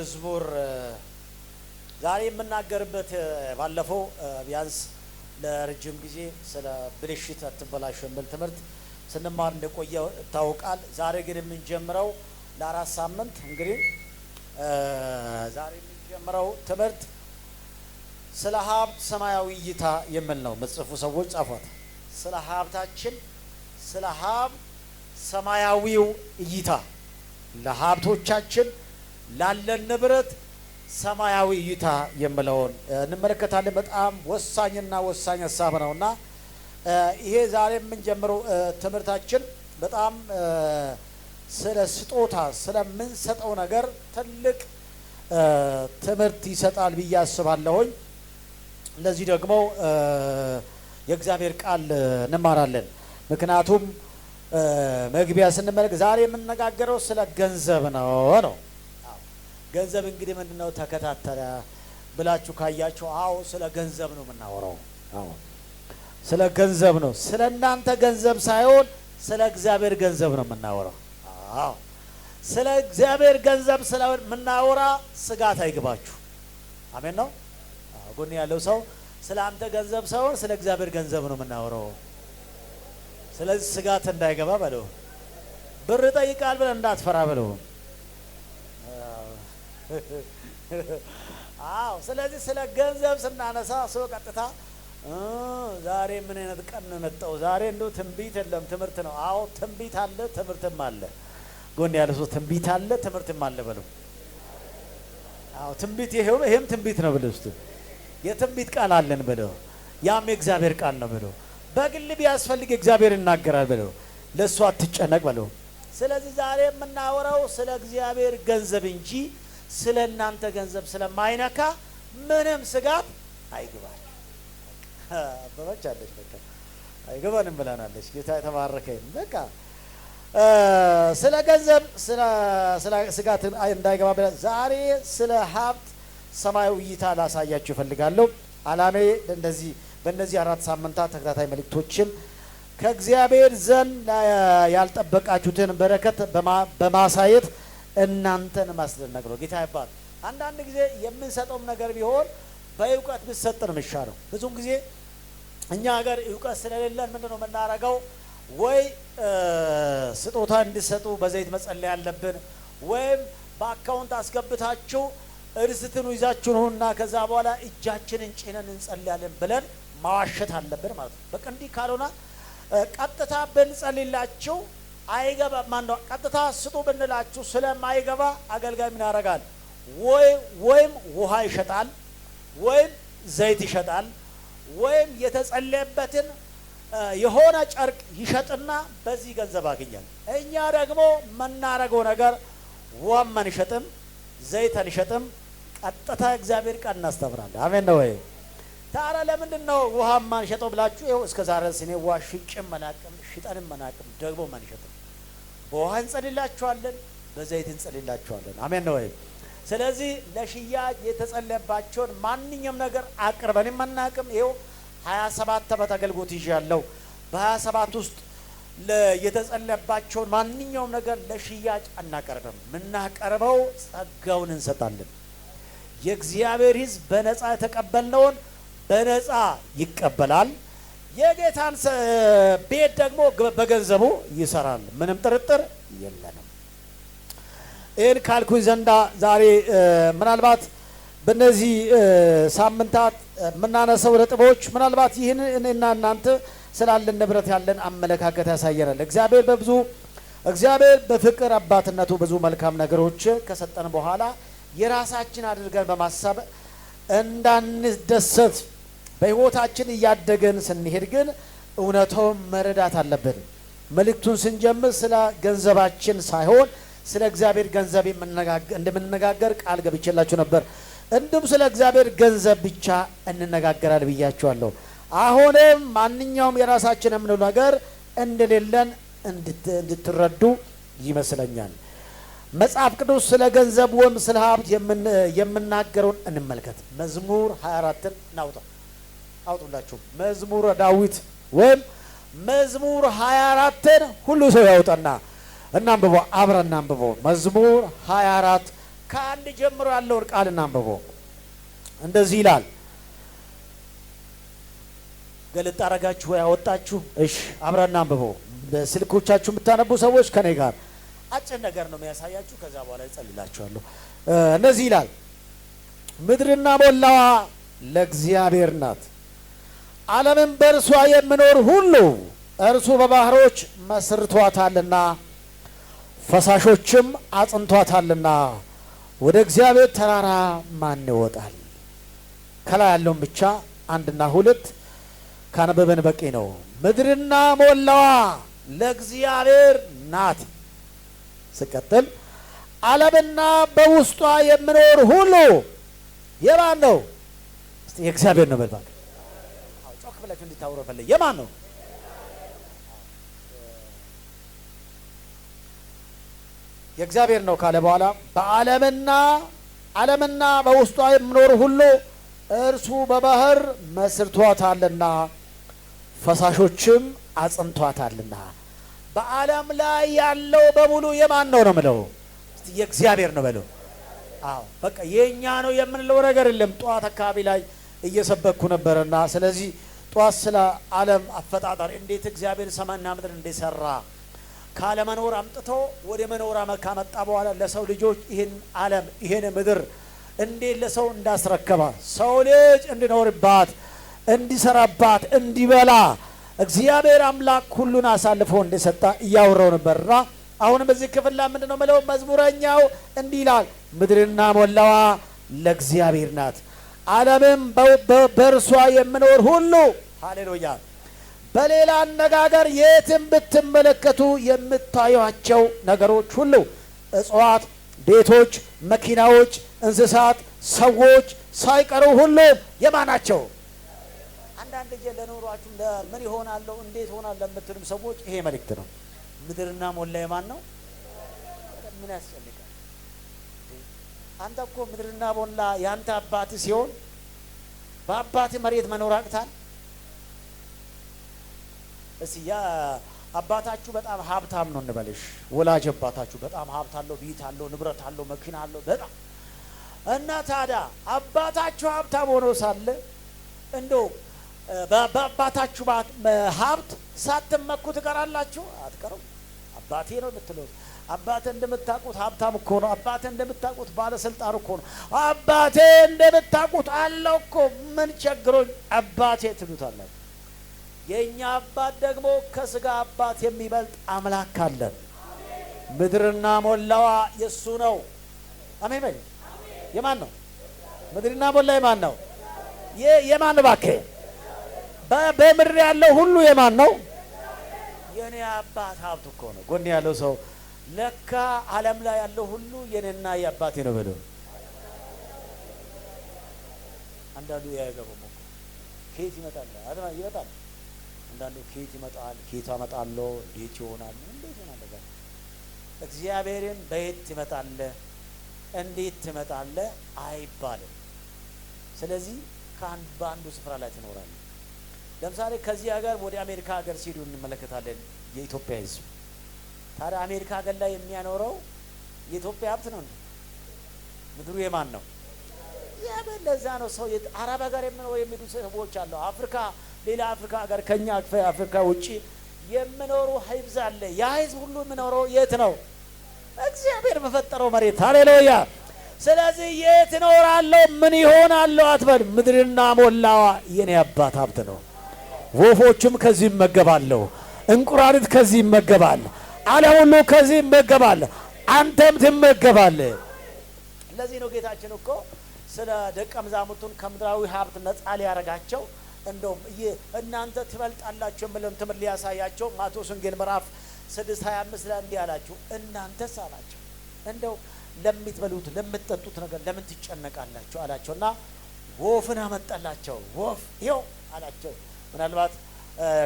መዝሙር ዛሬ የምናገርበት ባለፈው ቢያንስ ለረጅም ጊዜ ስለ ብልሽት አትበላሽ የሚል ትምህርት ስንማር እንደቆየ ታውቃል። ዛሬ ግን የምንጀምረው ለአራት ሳምንት እንግዲህ ዛሬ የምንጀምረው ትምህርት ስለ ሀብት ሰማያዊ እይታ የሚል ነው። መጽፉ ሰዎች ጻፏት። ስለ ሀብታችን ስለ ሀብት ሰማያዊው እይታ ለሀብቶቻችን ላለን ንብረት ሰማያዊ እይታ የሚለውን እንመለከታለን። በጣም ወሳኝና ወሳኝ ሀሳብ ነውና ይሄ ዛሬ የምንጀምረው ትምህርታችን በጣም ስለ ስጦታ ስለምንሰጠው ነገር ትልቅ ትምህርት ይሰጣል ብዬ አስባለሁኝ። ለዚህ ደግሞ የእግዚአብሔር ቃል እንማራለን። ምክንያቱም መግቢያ ስንመለከት ዛሬ የምንነጋገረው ስለ ገንዘብ ነው። ገንዘብ እንግዲህ ምንድነው ተከታተለ ብላችሁ ካያችሁ፣ አዎ ስለ ገንዘብ ነው የምናወራው። አዎ ስለ ገንዘብ ነው። ስለ እናንተ ገንዘብ ሳይሆን ስለ እግዚአብሔር ገንዘብ ነው የምናወራው። አዎ ስለ እግዚአብሔር ገንዘብ ስለምናወራ ስጋት አይግባችሁ። አሜን ነው። ጎን ያለው ሰው ስለ አንተ ገንዘብ ሳይሆን ስለ እግዚአብሔር ገንዘብ ነው የምናወራው። ስለዚህ ስጋት እንዳይገባ በለው። ብር ጠይቃል ብለህ እንዳትፈራ በለው። አዎ ስለዚህ ስለ ገንዘብ ስናነሳ ሰው ቀጥታ ዛሬ ምን አይነት ቀን ነው መጣው? ዛሬ እንደው ትንቢት የለም ትምህርት ነው። አዎ ትንቢት አለ ትምህርትም አለ። ጎን ያለ ሰው ትንቢት አለ ትምህርትም አለ በለው። አዎ ትንቢት ይሄም ትንቢት ነው በለው። እስቲ የትንቢት ቃል አለን በለው። ያም የእግዚአብሔር ቃል ነው በለው። በግል ቢያስፈልግ እግዚአብሔር ይናገራል በለው። ለሱ አትጨነቅ በለው። ስለዚህ ዛሬ የምናወራው ስለ እግዚአብሔር ገንዘብ እንጂ ስለ እናንተ ገንዘብ ስለማይነካ ምንም ስጋት አይግባል። አበበች አለች በቃ አይገባንም ብላናለች። ጌታ የተባረከ ይሁን። በቃ ስለ ገንዘብ ስለ ስጋት እንዳይገባ ብላ ዛሬ ስለ ሀብት ሰማያዊ እይታ ላሳያችሁ እፈልጋለሁ። አላሜ እንደዚህ በእነዚህ አራት ሳምንታት ተከታታይ መልእክቶችን ከእግዚአብሔር ዘንድ ያልጠበቃችሁትን በረከት በማሳየት እናንተን ማስደነቅ ነው። ጌታ ይባል። አንዳንድ ጊዜ የምንሰጠውም ነገር ቢሆን በእውቀት ቢሰጥ ነው የሚሻለው። ብዙም ጊዜ እኛ ሀገር እውቀት ስለሌለን ምንድነው የምናረገው? ወይ ስጦታ እንዲሰጡ በዘይት መጸለይ ያለብን፣ ወይም በአካውንት አስገብታችሁ እርስትኑ ይዛችሁ ነውና ከዛ በኋላ እጃችንን ጭነን እንጸልያለን ብለን ማዋሸት አለብን ማለት ነው። በቃ እንዲህ ካልሆነ ቀጥታ ብንጸልይላችሁ አይገባ ማነው ቀጥታ ስጡ ብንላችሁ ስለማይገባ አገልጋይ ምን ያደርጋል? ወይም ውሃ ይሸጣል፣ ወይም ዘይት ይሸጣል፣ ወይም የተጸለየበትን የሆነ ጨርቅ ይሸጥና በዚህ ገንዘብ አገኛል። እኛ ደግሞ የምናደርገው ነገር ውሃም አንሸጥም፣ ዘይት አንሸጥም፣ ቀጥታ እግዚአብሔር ቃል እናስተምራለን። አሜን ነው ወይ? ታዲያ ለምንድን ነው ውሃ ማንሸጠው ብላችሁ ይኸው እስከ ዛሬ እኔ ውሃ ሽጬም መናቅም ሽጠንም መናቅም ደግሞ ማንሸጥም። በውሃ እንጸልላችኋለን፣ በዘይት እንጸልላችኋለን። አሜን ነው ወይ? ስለዚህ ለሽያጭ የተጸለየባቸውን ማንኛውም ነገር አቅርበንም መናቅም። ይኸው 27 ዓመት አገልግሎት ይዣለሁ። በ27 ውስጥ የተጸለየባቸውን ማንኛውም ነገር ለሽያጭ አናቀርብም። የምናቀርበው ጸጋውን እንሰጣለን። የእግዚአብሔር ሕዝብ በነፃ የተቀበልነውን በነፃ ይቀበላል። የጌታን ቤት ደግሞ በገንዘቡ ይሰራል። ምንም ጥርጥር የለንም። ይህን ካልኩኝ ዘንዳ ዛሬ ምናልባት በእነዚህ ሳምንታት የምናነሰው ነጥቦች ምናልባት ይህን እኔና እናንተ ስላለን ንብረት ያለን አመለካከት ያሳየናል። እግዚአብሔር በፍቅር አባትነቱ ብዙ መልካም ነገሮች ከሰጠን በኋላ የራሳችን አድርገን በማሰብ እንዳንደሰት በሕይወታችን እያደገን ስንሄድ ግን እውነታውን መረዳት አለብን። መልእክቱን ስንጀምር ስለ ገንዘባችን ሳይሆን ስለ እግዚአብሔር ገንዘብ እንደምንነጋገር ቃል ገብቼላችሁ ነበር። እንዲሁም ስለ እግዚአብሔር ገንዘብ ብቻ እንነጋገራለን ብያችኋለሁ። አሁንም ማንኛውም የራሳችን የምንለው ነገር እንደሌለን እንድትረዱ ይመስለኛል። መጽሐፍ ቅዱስ ስለ ገንዘብ ወይም ስለ ሀብት የምናገረውን እንመልከት። መዝሙር 24ን አውጡላችሁ። መዝሙረ ዳዊት ወይም መዝሙር 24ን ሁሉ ሰው ያውጣና እናንብቦ፣ አብረን እናንብቦ። መዝሙር 24 ከአንድ ጀምሮ ያለውን ቃል እናንብበው። እንደዚህ ይላል። ገለጥ አረጋችሁ ያወጣችሁ? እሺ አብረን እናንብበው። በስልኮቻችሁ የምታነቡ ሰዎች ከኔ ጋር አጭር ነገር ነው የሚያሳያችሁ። ከዛ በኋላ እጸልላችኋለሁ። እንደዚህ ይላል። ምድርና ሞላዋ ለእግዚአብሔር ናት፣ ዓለምን በእርሷ የሚኖር ሁሉ። እርሱ በባህሮች መስርቷታልና ፈሳሾችም አጽንቷታልና። ወደ እግዚአብሔር ተራራ ማን ይወጣል? ከላይ ያለውን ብቻ አንድና ሁለት ካነበበን በቂ ነው። ምድርና ሞላዋ ለእግዚአብሔር ናት። ስቀጥል ዓለምና በውስጧ የሚኖር ሁሉ የማን ነው? እስቲ የእግዚአብሔር ነው በልባክ። አዎ ጮክ ብላችሁ እንድታወሩ ፈለግ። የማን ነው? የእግዚአብሔር ነው ካለ በኋላ ዓለምና በውስጧ የሚኖር ሁሉ እርሱ በባህር መስርቷታልና ፈሳሾችም አጽንቷታልና። በዓለም ላይ ያለው በሙሉ የማን ነው ነው የምለው? እስቲ የእግዚአብሔር ነው በለው። አዎ በቃ የኛ ነው የምንለው ነገር የለም። ጧት አካባቢ ላይ እየሰበኩ ነበርና ስለዚህ ጧት ስለ ዓለም አፈጣጠር እንዴት እግዚአብሔር ሰማይና ምድር እንደሰራ ካለመኖር አምጥቶ ወደ መኖር ካመጣ በኋላ ለሰው ልጆች ይህን ዓለም ይህን ምድር እንዴት ለሰው እንዳስረከባ ሰው ልጅ እንዲኖርባት እንዲሰራባት እንዲበላ እግዚአብሔር አምላክ ሁሉን አሳልፎ እንደሰጣ እያወራው ነበርና አሁንም በዚህ ክፍል ላይ ምንድነው ማለት መዝሙረኛው እንዲህ ይላል። ምድርና ሞላዋ ለእግዚአብሔር ናት፣ ዓለምም በእርሷ የሚኖር ሁሉ። ሃሌሉያ። በሌላ አነጋገር የትም ብትመለከቱ የምታዩቸው ነገሮች ሁሉ እጽዋት፣ ቤቶች፣ መኪናዎች፣ እንስሳት፣ ሰዎች ሳይቀሩ ሁሉ የማናቸው? አንዳንድ ጊዜ ለኑሯችሁ ለምን ይሆናለሁ እንዴት ሆናል ለምትሉም ሰዎች ይሄ መልእክት ነው። ምድርና ሞላ የማን ነው? ምን ያስፈልጋል? አንተ እኮ ምድርና ሞላ ያንተ አባት ሲሆን በአባት መሬት መኖር አቅታል? እስኪ ያ አባታችሁ በጣም ሀብታም ነው እንበልሽ። ወላጅ አባታችሁ በጣም ሀብት አለው፣ ቤት አለው፣ ንብረት አለው፣ መኪና አለው በጣም እና ታዲያ አባታችሁ ሀብታም ሆኖ ሳለ እንደው በአባታችሁ ሀብት ሳትመኩ ትቀራላችሁ? አትቀሩም። አባቴ ነው የምትሉት አባቴ እንደምታውቁት ሀብታም እኮ ነው። አባቴ እንደምታውቁት ባለስልጣን እኮ ነው። አባቴ እንደምታውቁት አለው እኮ ምን ቸግሮኝ አባቴ ትሉታላችሁ። የእኛ አባት ደግሞ ከስጋ አባት የሚበልጥ አምላክ አለን። ምድርና ሞላዋ የሱ ነው። አሜን በል። የማን ነው? ምድርና ሞላ የማን ነው? የማን እባክህ? በምድር ያለው ሁሉ የማን ነው? የኔ አባት ሀብት እኮ ነው። ጎን ያለው ሰው ለካ ዓለም ላይ ያለው ሁሉ የኔና የአባቴ ነው ብሎ አንዳንዱ ያገበው እኮ ከየት ይመጣል? ይመጣል። አንዳንዱ ከየት ይመጣል? ከየት አመጣለሁ? እንዴት ይሆናል? እንዴት ይሆናል? እግዚአብሔርን በየት ትመጣለህ? እንዴት ትመጣለህ አይባልም። ስለዚህ በአንዱ ስፍራ ላይ ትኖራለህ። ለምሳሌ ከዚህ ሀገር ወደ አሜሪካ ሀገር ሲሄዱ እንመለከታለን የኢትዮጵያ ሕዝብ። ታዲያ አሜሪካ ሀገር ላይ የሚያኖረው የኢትዮጵያ ሀብት ነው እንዴ? ምድሩ የማን ነው? ለዛ ነው ሰው አረብ ሀገር የሚኖሩ ሰዎች አሉ። አፍሪካ ሌላ አፍሪካ ሀገር ከኛ አፍሪካ ውጪ የሚኖሩ ህዝብ አለ። ያ ህዝብ ሁሉ የሚኖረው የት ነው? እግዚአብሔር በፈጠረው መሬት። ሃሌሉያ። ስለዚህ የት እኖራለሁ ምን ይሆናለሁ አትበል። ምድርና ሞላዋ የኔ አባት ሀብት ነው። ወፎችም ከዚህ ይመገባለሁ፣ እንቁራሪት ከዚህ ይመገባል፣ ዓለም ሁሉ ከዚህ ይመገባል፣ አንተም ትመገባለህ። ለዚህ ነው ጌታችን እኮ ስለ ደቀ መዛሙርቱን ከምድራዊ ሀብት ነፃ ሊያረጋቸው እንደውም እናንተ ትበልጣላችሁ የሚለውን ትምህርት ሊያሳያቸው ማቴዎስ ወንጌል ምዕራፍ 6:25 ላይ እንዲህ አላችሁ፣ እናንተስ አላቸው እንደው ለምትበሉት ለምትጠጡት ነገር ለምን ትጨነቃላችሁ አላቸውና ወፍን አመጣላቸው። ወፍ ይኸው አላቸው። ምናልባት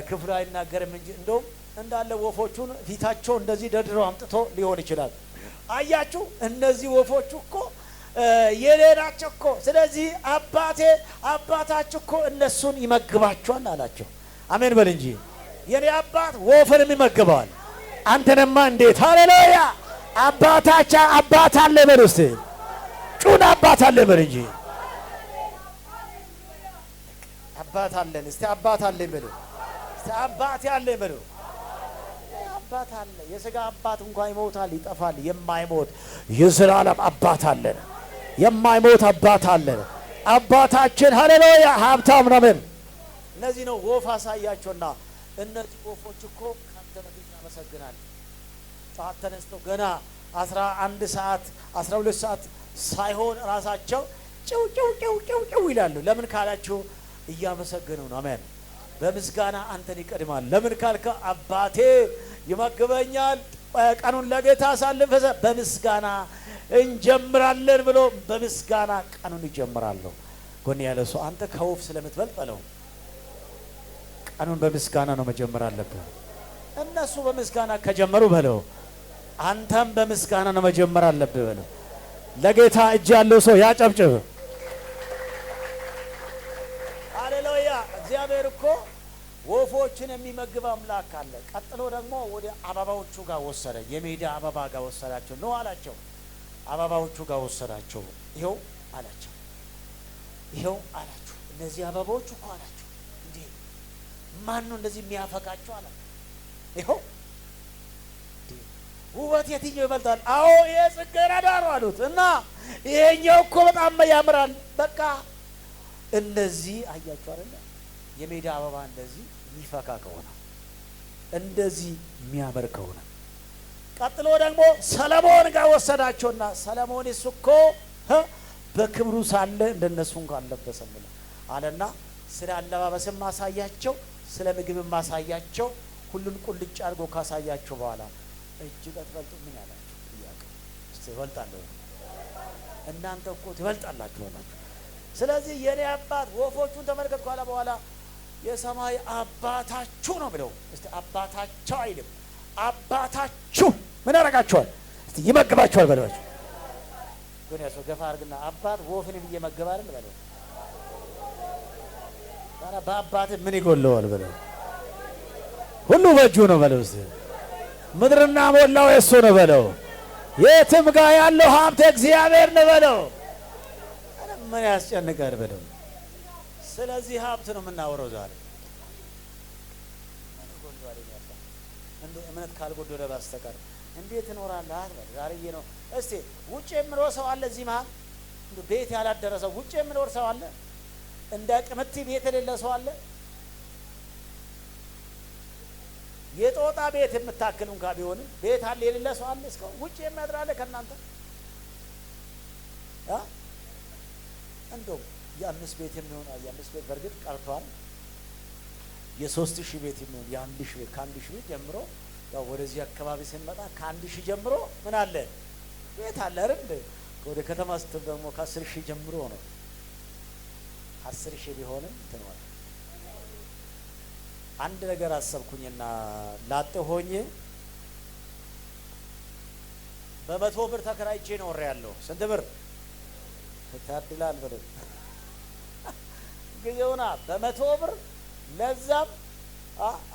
ክፍሉ አይናገርም እንጂ እንደውም እንዳለ ወፎቹን ፊታቸው እንደዚህ ደርድረው አምጥቶ ሊሆን ይችላል። አያችሁ እነዚህ ወፎቹ እኮ የኔ ናቸው እኮ። ስለዚህ አባታችሁ እኮ እነሱን ይመግባቸዋል አላቸው። አሜን በል እንጂ የኔ አባት ወፍንም ይመግበዋል። አንተንማ እንዴት! ሃሌሉያ! አባት አለ በል እስቲ። ጩና አባት አለ በል እንጂ አባት አለን። እስቲ አባት አለ በሉ። እስቲ አባት ያለ በሉ። አባት አለ። የሥጋ አባት እንኳን ይሞታል ይጠፋል። የማይሞት የዘላለም አባት አለን። የማይሞት አባት አለን። አባታችን ሃሌሉያ ሀብታም ነው። እነዚህ ነው ወፍ አሳያቸውና እነዚህ ወፎች እኮ ካንተ በፊት ያመሰግናል። ጠዋት ተነስተው ገና 11 ሰዓት 12 ሰዓት ሳይሆን ራሳቸው ጭው ጭው ጭው ጭው ጭው ይላሉ። ለምን ካላችሁ እያመሰገኑ ነው። አሜን። በምስጋና አንተን ይቀድማል። ለምን ካልከ አባቴ ይመግበኛል፣ ቀኑን ለጌታ አሳልፈ በምስጋና እንጀምራለን ብሎ በምስጋና ቀኑን ይጀምራሉ። ጎን ያለ ሰው አንተ ከወፍ ስለምትበልጥ በለው ቀኑን በምስጋና ነው መጀመር አለብህ። እነሱ በምስጋና ከጀመሩ በለው አንተም በምስጋና ነው መጀመር አለብህ በለው። ለጌታ እጅ ያለው ሰው ያጨብጭብ። ሃሌሉያ። እግዚአብሔር እኮ ወፎችን የሚመግብ አምላክ አለ። ቀጥሎ ደግሞ ወደ አበባዎቹ ጋር ወሰደ። የሜዳ አበባ ጋር ወሰዳቸው ነው አላቸው። አበባዎቹ ጋር ወሰዳቸው። ይኸው አላቸው፣ ይኸው አላችሁ። እነዚህ አበባዎች እኮ አላቸው እንዴ ማን ነው እንደዚህ የሚያፈቃቸው አለ። ይኸው ውበት የትኛው ይበልጣል? አዎ ይሄ ጽጌረዳ ነው አሉት። እና ይሄኛው እኮ በጣም ያምራል። በቃ እንደዚህ አያችሁ አይደለ? የሜዳ አበባ እንደዚህ የሚፈካ ከሆነ እንደዚህ የሚያምር ከሆነ ቀጥሎ ደግሞ ሰለሞን ጋር ወሰዳቸውና ሰለሞን እሱ እኮ በክብሩ ሳለ እንደነሱ እንኳን አልለበሰም አለና ስለ አለባበስም ማሳያቸው፣ ስለ ምግብም ማሳያቸው፣ ሁሉን ቁልጭ አድርጎ ካሳያቸው በኋላ እጅግ አትበልጡ ምን ያላችሁ ጥያቄ እስቲ ይበልጣለሁ። እናንተ እኮ ትበልጣላችሁ አላችሁ። ስለዚህ የኔ አባት ወፎቹን ተመልከት ካለ በኋላ የሰማይ አባታችሁ ነው ብለው እስቲ አባታቸው አይልም አባታችሁ ምን ያደርጋቸዋል? እስቲ ይመግባቸዋል በሏቸው። ግን ያሰው ገፋ አድርግና አባት ወፍንም እየመገበ አይደል በለው። ታዲያ በአባት ምን ይጎለዋል በለው። ሁሉ በእጁ ነው በለው። እስቲ ምድርና ሞላው የእሱ ነው በለው። የትም ጋር ያለው ሀብት እግዚአብሔር ነው በለው። ምን ያስጨንቃል በለው። ስለዚህ ሀብት ነው የምናወራው ዛሬ። እምነት ካልጎደለ በስተቀር እንዴት እኖራለህ አትበል። ዛሬዬ ነው። እስቲ ውጭ የሚኖር ሰው አለ እዚህ መሀል? ቤት ያላደረሰው ውጭ የሚኖር ሰው አለ? እንደ ቅምቲ ቤት የሌለ ሰው አለ? የጦጣ ቤት የምታክል እንኳ ቢሆንም ቤት አለ የሌለ ሰው አለ? እስካሁን ውጭ የሚያድር አለ ከእናንተ? እንደው የ5 ቤት የሚሆን የ5 ቤት በእርግጥ ቀርቷል። የ3000 ቤት የሚሆን የ1000 ቤት ከ1000 ቤት ጀምሮ ያው ወደዚህ አካባቢ ስንመጣ ከ1000 ጀምሮ ምን አለ ቤት አለ አይደል? ወደ ከተማ ስትል ደግሞ ከ10000 ጀምሮ ነው። 10000 ቢሆንም ተነዋል። አንድ ነገር አሰብኩኝና ላጤ ሆኜ በ100 ብር ተከራይቼ ኖር ያለው ስንት ብር ታድላል በለው ጊዜውና በ100 ብር ለዛም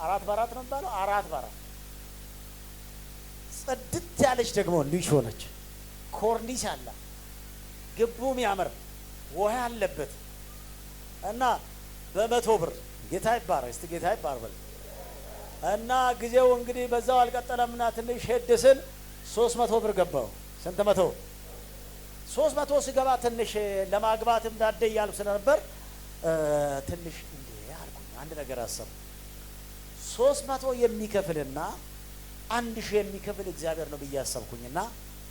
4 በ4 ነው ባለው 4 በ4 ጽድት ያለች ደግሞ ልጅ ሆነች። ኮርኒስ አለ፣ ግቡም ያምር፣ ውሃ አለበት እና በ100 ብር ጌታ ይባረክ። እስቲ ጌታ ይባረክ። እና ጊዜው እንግዲህ በዛው አልቀጠለምና ትንሽ ሄድ ስል 300 ብር ገባው። ስንት መቶ? 300 ሲገባ ትንሽ ለማግባትም ዳደ እያሉ ስለነበር ትንሽ እንዴ አልኩኝ። አንድ ነገር አሰብ 300 የሚከፍልና 1000 የሚከፍል እግዚአብሔር ነው ብዬ አሰብኩኝና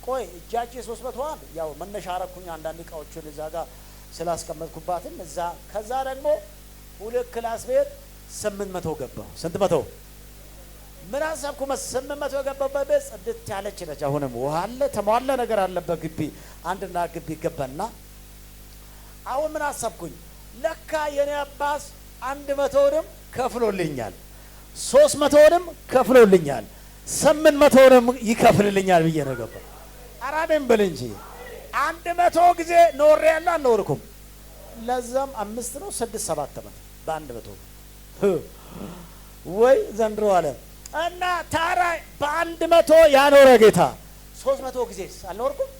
ቆይ እጃቼ 300 ያው መነሻ አረኩኝ። አንዳንድ እቃዎችን እዛ ጋር ስላስቀመጥኩባትም እዛ ከዛ ደግሞ 2 ክላስ ቤት 800 ገባው። ስንት መቶ? ምን አሰብኩ? 800 የገባበት ቤት ጽድት ያለች ነች። አሁንም ውሃ አለ፣ ተሟላ ነገር አለበት። ግቢ አንድና ግቢ ገባና አሁን ምን አሰብኩኝ? ለካ የኔ አባስ 100ንም ከፍሎልኛል፣ 300ንም ከፍሎልኛል፣ 800ንም ይከፍልልኛል ብዬ ነው ገባ። አራሜን በል እንጂ 100 ጊዜ ኖሬ ያለ አልኖርኩም። ለዛም 5 ነው 6 7 ዓመት በ100 ወይ ዘንድሮ አለ እና ታራ በ100 ያኖረ ጌታ 300 ጊዜ አልኖርኩም።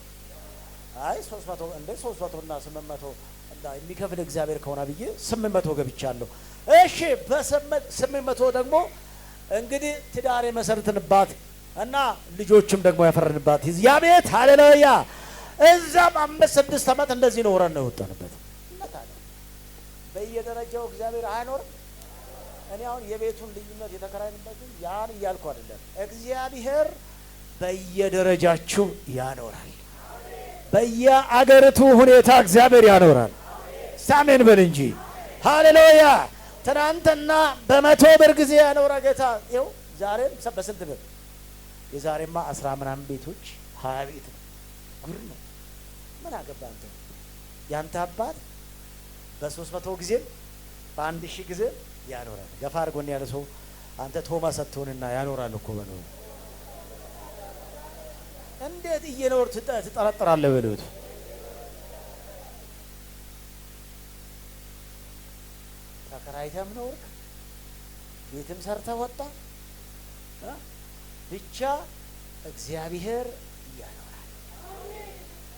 አይ 300 እንደ 300 እና 800 እንዳ የሚከፍል እግዚአብሔር ከሆነ ብዬ 800 ገብቻለሁ። እሺ በ800 ደግሞ እንግዲህ ትዳር የመሰረትንባት እና ልጆችም ደግሞ ያፈረንባት ያ ቤት ሃሌሉያ። እዛም 5-6 ዓመት እንደዚህ ነው ወረን ነው የወጣንበት። በየደረጃው እግዚአብሔር አይኖርም። እኔ አሁን የቤቱን ልዩነት የተከራይንበት ያን እያልኩ አይደለም። እግዚአብሔር በየደረጃችሁ ያኖራል። በየአገሪቱ ሁኔታ እግዚአብሔር ያኖራል። ሳሜን በል እንጂ ሃሌሉያ። ትናንትና በ100 ብር ጊዜ ያኖረ ጌታ ይኸው ዛሬም በስንት ብር? የዛሬማ 10 ምናምን ቤቶች 20 ቤት ነው። ጉር ነው። ምን አገባ አንተ? ያንተ አባት በ300 ጊዜ በ1000 ጊዜ ያኖራል። ገፋ አድርጎን ያለ ሰው አንተ ቶማስ አትሆንና ያኖራል እኮ በለው። እንዴት እየኖር ትጠረጥራለህ በሉት። ተከራይተም ኖርክ ቤትም ሰርተህ ወጣ ብቻ እግዚአብሔር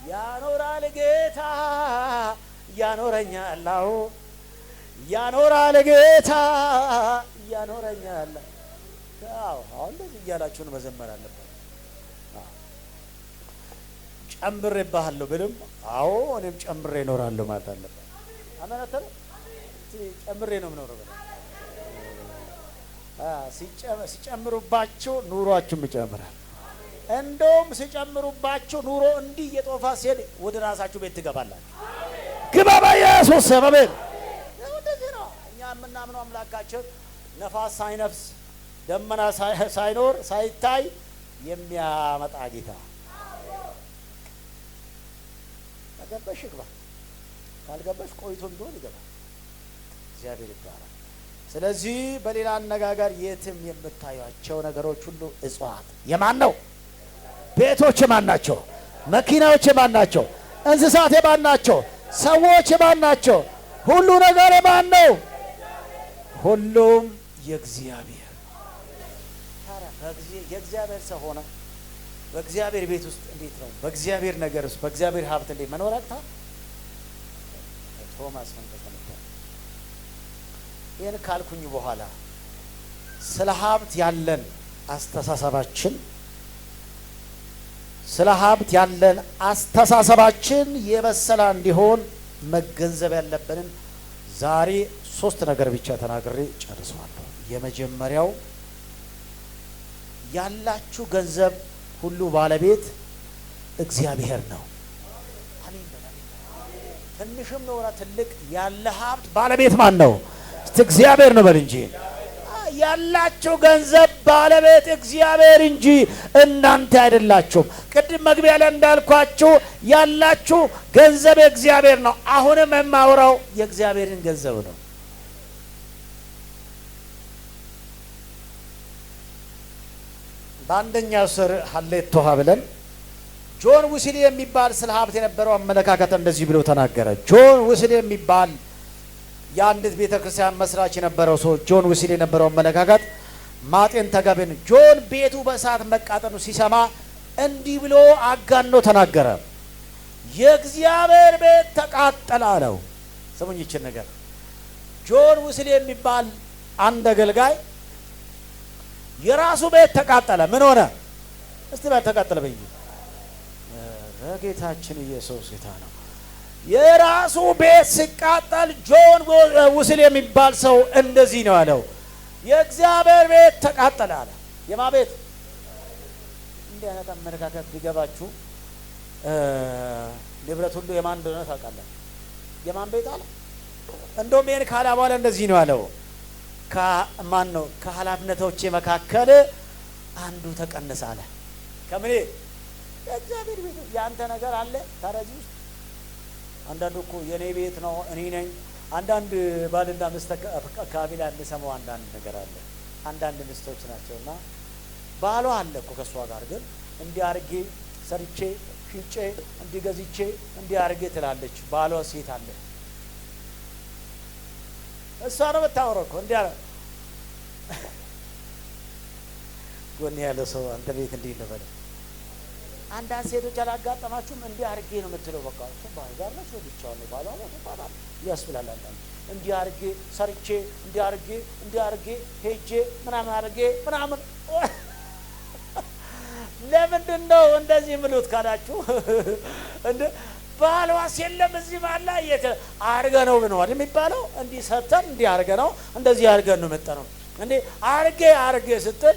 ያኖራል። ጌታ ያኖረኛል። አዎ ያኖራል ጌታ ያኖረኛል። አዎ አሁን እንደዚህ እያላችሁን መዘመር አለበት። ጨምሬብሃለሁ ብልም አዎ እኔም ጨምሬ እኖራለሁ ማለት አለበት። አመነተረ ጨምሬ ነው የምኖረው። ሲጨምሩባችሁ ኑሯችሁም ይጨምራል። እንደውም ሲጨምሩባችሁ ኑሮ እንዲህ የጦፋ ሲሄድ ወደ ራሳችሁ ቤት ትገባላችሁ። ግባ በኢየሱስ ስም አሜን። እንደዚህ ነው እኛ የምናምነው አምላካችን ነፋስ ሳይነፍስ ደመና ሳይኖር ሳይታይ የሚያመጣ ጌታ። ገባሽ? ግባ። ካልገባሽ ቆይቶም ቢሆን ይገባል። እግዚአብሔር ይባረክ። ስለዚህ በሌላ አነጋገር የትም የምታዩቸው ነገሮች ሁሉ እጽዋት የማን ነው? ቤቶች የማን ናቸው? መኪናዎች የማን ናቸው? እንስሳት የማን ናቸው? ሰዎች የማን ናቸው? ሁሉ ነገር የማን ነው? ሁሉም የእግዚአብሔር። ታዲያ የእግዚአብሔር ሰው ሆነ በእግዚአብሔር ቤት ውስጥ እንዴት ነው? በእግዚአብሔር ነገር ውስጥ በእግዚአብሔር ሀብት እንዴት መኖር አቅታ? ቶማስ መንፈስ ተመታ። ይህን ካልኩኝ በኋላ ስለ ሀብት ያለን አስተሳሰባችን የበሰለ እንዲሆን መገንዘብ ያለብንን ዛሬ 3 ነገር ብቻ ተናግሬ ጨርሰዋለሁ። የመጀመሪያው ያላችሁ ገንዘብ ሁሉ ባለቤት እግዚአብሔር ነው። አሜን። ትንሽም ነው ትልቅ ያለ ሀብት ባለቤት ማን ነው? እግዚአብሔር ነው በል እንጂ። ያላችሁ ገንዘብ ባለቤት እግዚአብሔር እንጂ እናንተ አይደላችሁም። ቅድም መግቢያ ላይ እንዳልኳችሁ ያላችሁ ገንዘብ እግዚአብሔር ነው። አሁንም የማወራው የእግዚአብሔርን ገንዘብ ነው። በአንደኛው ስር ሀሌቶሃ ብለን ጆን ዊስሊ የሚባል ስለ ሀብት የነበረው አመለካከት እንደዚህ ብሎ ተናገረ። ጆን ዊስሊ የሚባል የአንዲት ቤተ ክርስቲያን መስራች የነበረው ሰው ጆን ዊስሊ የነበረው አመለካከት ማጤን ተገቢን። ጆን ቤቱ በእሳት መቃጠሉ ሲሰማ እንዲህ ብሎ አጋኖ ተናገረ። የእግዚአብሔር ቤት ተቃጠለ አለው። ስሙኝ ይችን ነገር። ጆን ዊስሊ የሚባል አንድ አገልጋይ የራሱ ቤት ተቃጠለ። ምን ሆነ? እስቲ ቤት ተቃጠለ በይ። ጌታችን ኢየሱስ ጌታ ነው። የራሱ ቤት ሲቃጠል ጆን ዊስሊ የሚባል ሰው እንደዚህ ነው ያለው፣ የእግዚአብሔር ቤት ተቃጠለ አለ። የማ ቤት? እንዲህ አይነት አመለካከት ቢገባችሁ ንብረት ሁሉ የማን እንደሆነ ታውቃለህ። የማን ቤት አለ? እንደውም ይሄን ካለ በኋላ እንደዚህ ነው ያለው፣ ከማን ነው? ከኃላፊነቶቼ መካከል አንዱ ተቀነሰ አለ። ከምን? የእግዚአብሔር ቤት። ያንተ ነገር አለ ታዲያ ውስጥ። አንዳንዱ እኮ የኔ ቤት ነው እኔ ነኝ። አንዳንድ ባልና ሚስት አካባቢ ላይ እንሰማው አንዳንድ ነገር አለ። አንዳንድ ሚስቶች ናቸውና ባሏ አለ እኮ ከሷ ጋር ግን እንዲህ አርጌ ሰርቼ ሽጬ እንዲህ ገዝቼ እንዲህ አርጌ ትላለች። ባሏ ሴት አለ እሷ ነው የምታወራው እኮ እንዲህ አለ። ጎን ያለ ሰው አንተ ቤት እንዲህ ነው በለው። አንዳንድ ሴቶች አላጋጠማችሁም? እንዲህ አድርጌ ነው የምትለው። በቃ እሱ ባል ጋር ነው ሰው ብቻውን ነው ባሏ ነው ተባባል ያስብላል። አንዳንድ እንዲህ አድርጌ ሰርቼ እንዲህ አድርጌ ሄጄ ምናምን አድርጌ ምናምን። ለምንድን ነው እንደዚህ ምሉት ካላችሁ እንደ ባሏስ የለም እዚህ ባላ አርገ ነው ብነዋል የሚባለው። እንዲህ ሰተን እንዲህ አርገ ነው እንደዚህ አርገን ነው መጣነው እንዴ አርጌ ስትል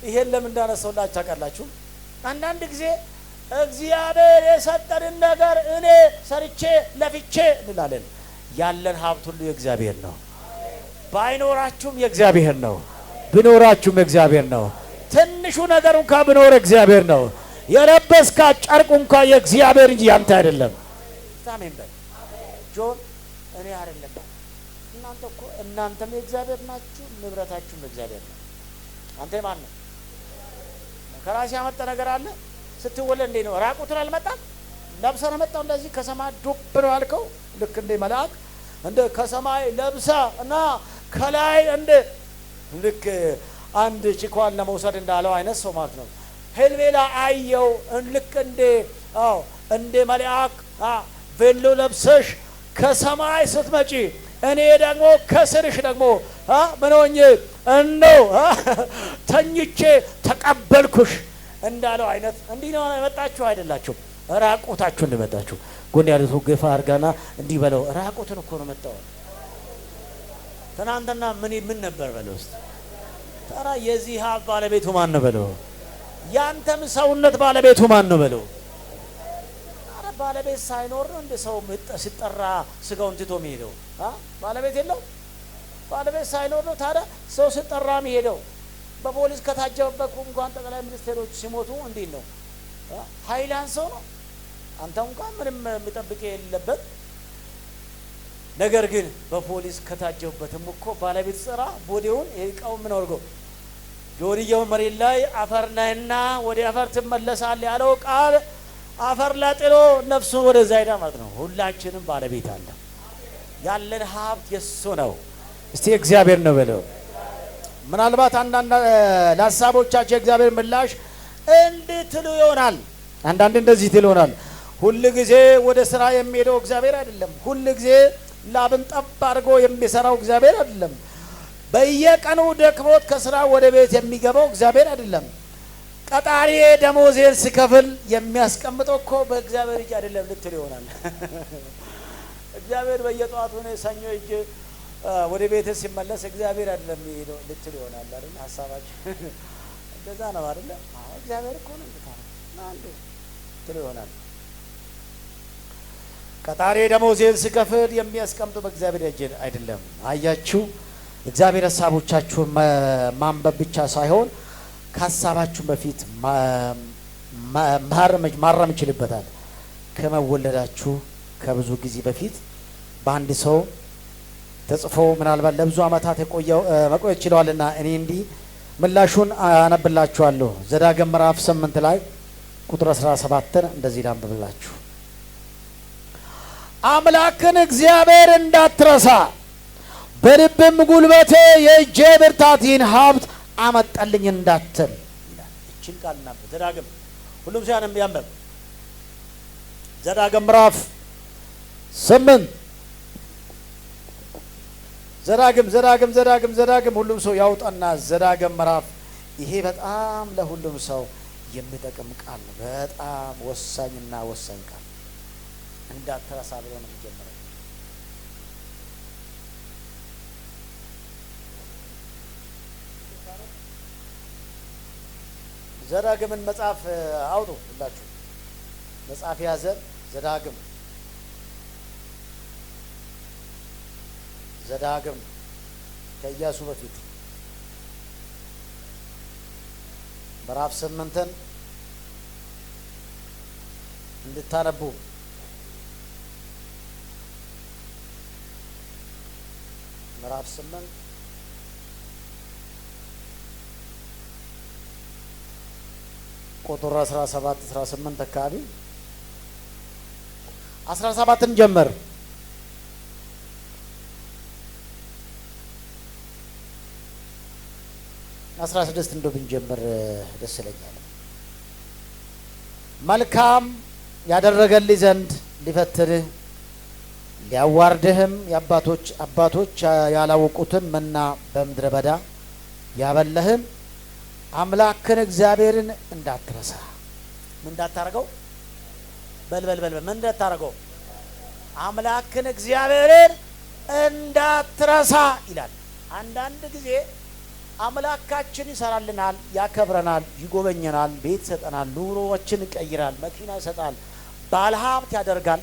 ይሄን ለምን እንዳነሳውላችሁ ታውቃላችሁ? አንዳንድ ጊዜ እግዚአብሔር የሰጠንን ነገር እኔ ሰርቼ ለፍቼ እንላለን። ያለን ሀብት ሁሉ የእግዚአብሔር ነው። ባይኖራችሁም የእግዚአብሔር ነው፣ ቢኖራችሁም የእግዚአብሔር ነው። ትንሹ ነገር እንኳን ቢኖር እግዚአብሔር ነው። የለበስካ ጨርቁ እንኳን የእግዚአብሔር እንጂ ያንተ አይደለም። አሜን በል ጆን። እኔ አይደለም እናንተ እኮ እናንተም የእግዚአብሔር ናችሁ፣ ንብረታችሁም የእግዚአብሔር ነው። አንተ ማን ነው? ከራስ ያመጣ ነገር አለ? ስትወለድ እንዴ ነው ራቁትን አልመጣም? ለብሰ ነው መጣው። እንደዚህ ከሰማይ ዱብ ነው አልከው። ልክ እንደ መልአክ እንደ ከሰማይ ለብሳ እና ከላይ እንደ ልክ አንድ ቺኳን ለመውሰድ እንዳለው አይነት ሰው ማለት ነው። ሄልቤላ አየው ልክ እንደ መልአክ ቬሎ ለብሰሽ ከሰማይ ስትመጪ እኔ ደግሞ ከስርሽ ደግሞ ምን ሆኜ እንደው ተኝቼ ተቀበልኩሽ እንዳለው አይነት እንዲህ ነው የመጣችሁ አይደላችሁ? ራቁታችሁ እንደመጣችሁ ጎን ያሉት ገፋ አርጋና እንዲህ በለው። ራቁትን እኮ ነው መጣው። ትናንትና ምን ነበር በለው ውስጥ ታራ የዚህ ሀብ ባለቤቱ ማን ነው በለው። ያንተም ሰውነት ባለቤቱ ማን ነው በለው። አረ ባለቤት ሳይኖር ነው እንደ ሰው ሲጠራ ስጋውን ትቶ የሚሄደው። ባለቤት የለው። ባለቤት ሳይኖር ነው ታዲያ ሰው ሲጠራ የሚሄደው። በፖሊስ ከታጀበበት እንኳን ጠቅላይ ሚኒስትሮች ሲሞቱ እንዴት ነው? ሃይላንድ ሰው ነው። አንተ እንኳን ምንም የሚጠብቅ የሌለበት ነገር ግን በፖሊስ ከታጀበትም እኮ ባለቤት ጽራ ቦዲውን ይልቀው ምን አድርጎ ጆሪየው መሬት ላይ አፈር ነህና ወደ አፈር ትመለሳለህ ያለው ቃል አፈር ላይ ጥሎ ነፍሱን ወደዛ ሄዳ ማለት ነው። ሁላችንም ባለቤት አለ። ያለን ሀብት የሱ ነው። እስቲ እግዚአብሔር ነው በለው። ምናልባት አንዳንድ ለሀሳቦቻችሁ እግዚአብሔር ምላሽ እንድትሉ ይሆናል። አንዳንድ እንደዚህ ትሉ ይሆናል። ሁሉ ጊዜ ወደ ስራ የሚሄደው እግዚአብሔር አይደለም። ሁሉ ጊዜ ላብን ጠብ አድርጎ የሚሰራው እግዚአብሔር አይደለም። በየቀኑ ደክሞት ከስራ ወደ ቤት የሚገባው እግዚአብሔር አይደለም። ቀጣሪ ደሞዜን ሲከፍል የሚያስቀምጠው እኮ በእግዚአብሔር እጅ አይደለም ልትሉ ይሆናል። እግዚአብሔር በየጧቱ ነው ሰኞ እጅ ወደ ቤት ሲመለስ እግዚአብሔር አይደለም የሚሄደው ልትሉ ይሆናል አይደል? ሐሳባችሁ እንደዛ ነው አይደል? አዎ እግዚአብሔር እኮ ነው አንዱ ትሉ ይሆናል። ቀጣሪ ደሞዜን ሲከፍል የሚያስቀምጠው በእግዚአብሔር እጅ አይደለም። አያችሁ፣ እግዚአብሔር ሐሳቦቻችሁን ማንበብ ብቻ ሳይሆን ከሐሳባችሁ በፊት ማረም ይችልበታል። ከመወለዳችሁ ከብዙ ጊዜ በፊት በአንድ ሰው ተጽፎ ምናልባት ለብዙ ዓመታት መቆየት ይችላልና እኔ እንዲህ ምላሹን አነብላችኋለሁ። ዘዳግም ምዕራፍ 8 ላይ ቁጥር 17 እንደዚህ ላንብብላችሁ። አምላክን እግዚአብሔር እንዳትረሳ በልብም ጉልበቴ የእጄ ብርታት ይህን ሀብት አመጣልኝ እንዳትል ይላል። እቺን ቃል እናንተ ዘዳግም ሁሉም ሰው ያንብብ። ዘዳግም ምዕራፍ 8 ዘዳግም ሁሉም ሰው ያውጣና ዘዳግም ምዕራፍ ይሄ በጣም ለሁሉም ሰው የሚጠቅም ቃል ነው። በጣም ወሳኝና ወሳኝ ቃል እንዳትረሳ ብሎ ነው የሚጀምረው። ዘዳግምን መጽሐፍ አውጡ ሁላችሁ። መጽሐፍ ያዘ ዘዳግም ከኢያሱ በፊት ምዕራፍ 8ን እንድታነቡ ምዕራፍ 8 ቁጥር 17 18 አካባቢ 17ን ጀመር። 16 እንደው ብንጀምር ደስ ይለኛል። መልካም ያደረገልህ ዘንድ ሊፈትንህ ሊያዋርድህም አባቶች ያላወቁትን መና በምድረ በዳ ያበላህን አምላክን እግዚአብሔርን እንዳትረሳ። ምን እንዳታረገው? በልበል ምን እንዳታረገው? አምላክን እግዚአብሔርን እንዳትረሳ ይላል። አንዳንድ ጊዜ አምላካችን ይሰራልናል፣ ያከብረናል፣ ይጎበኘናል፣ ቤት ይሰጠናል፣ ኑሮዎችን ይቀይራል፣ መኪና ይሰጣል፣ ባለሀብት ያደርጋል።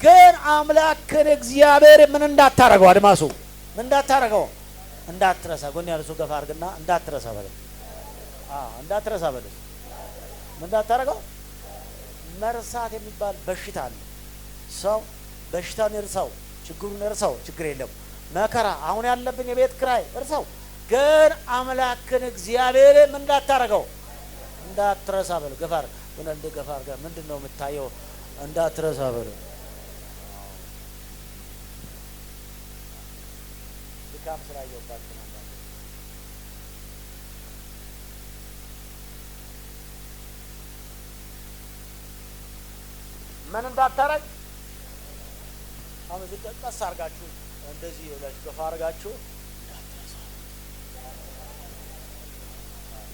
ግን አምላክን እግዚአብሔር ምን እንዳታረገው? አድማሱ ምን እንዳታረገው? እንዳትረሳ። ጎን ያለ ሰው ገፋ አድርግና እንዳትረሳ በለ። እንዳትረሳ በለ። ምን እንዳታረገው? መርሳት የሚባል በሽታ አለ። ሰው በሽታውን ይርሳው፣ ችግሩን ይርሳው፣ ችግር የለም። መከራ አሁን ያለብን የቤት ክራይ እርሳው። ግን አምላክን እግዚአብሔር ምን እንዳታረገው? እንዳትረሳ በለ። ገፋ አድርግ። ወንድ ገፋ አድርጋ ምንድነው የምታየው? እንዳትረሳ በለ። ድካም ስላየውባችሁ ነው። ምን እንዳታረግ? አሁን እዚህ ቀስ አድርጋችሁ እንደዚህ ይላችሁ ገፋ አድርጋችሁ እንዳትረሳ።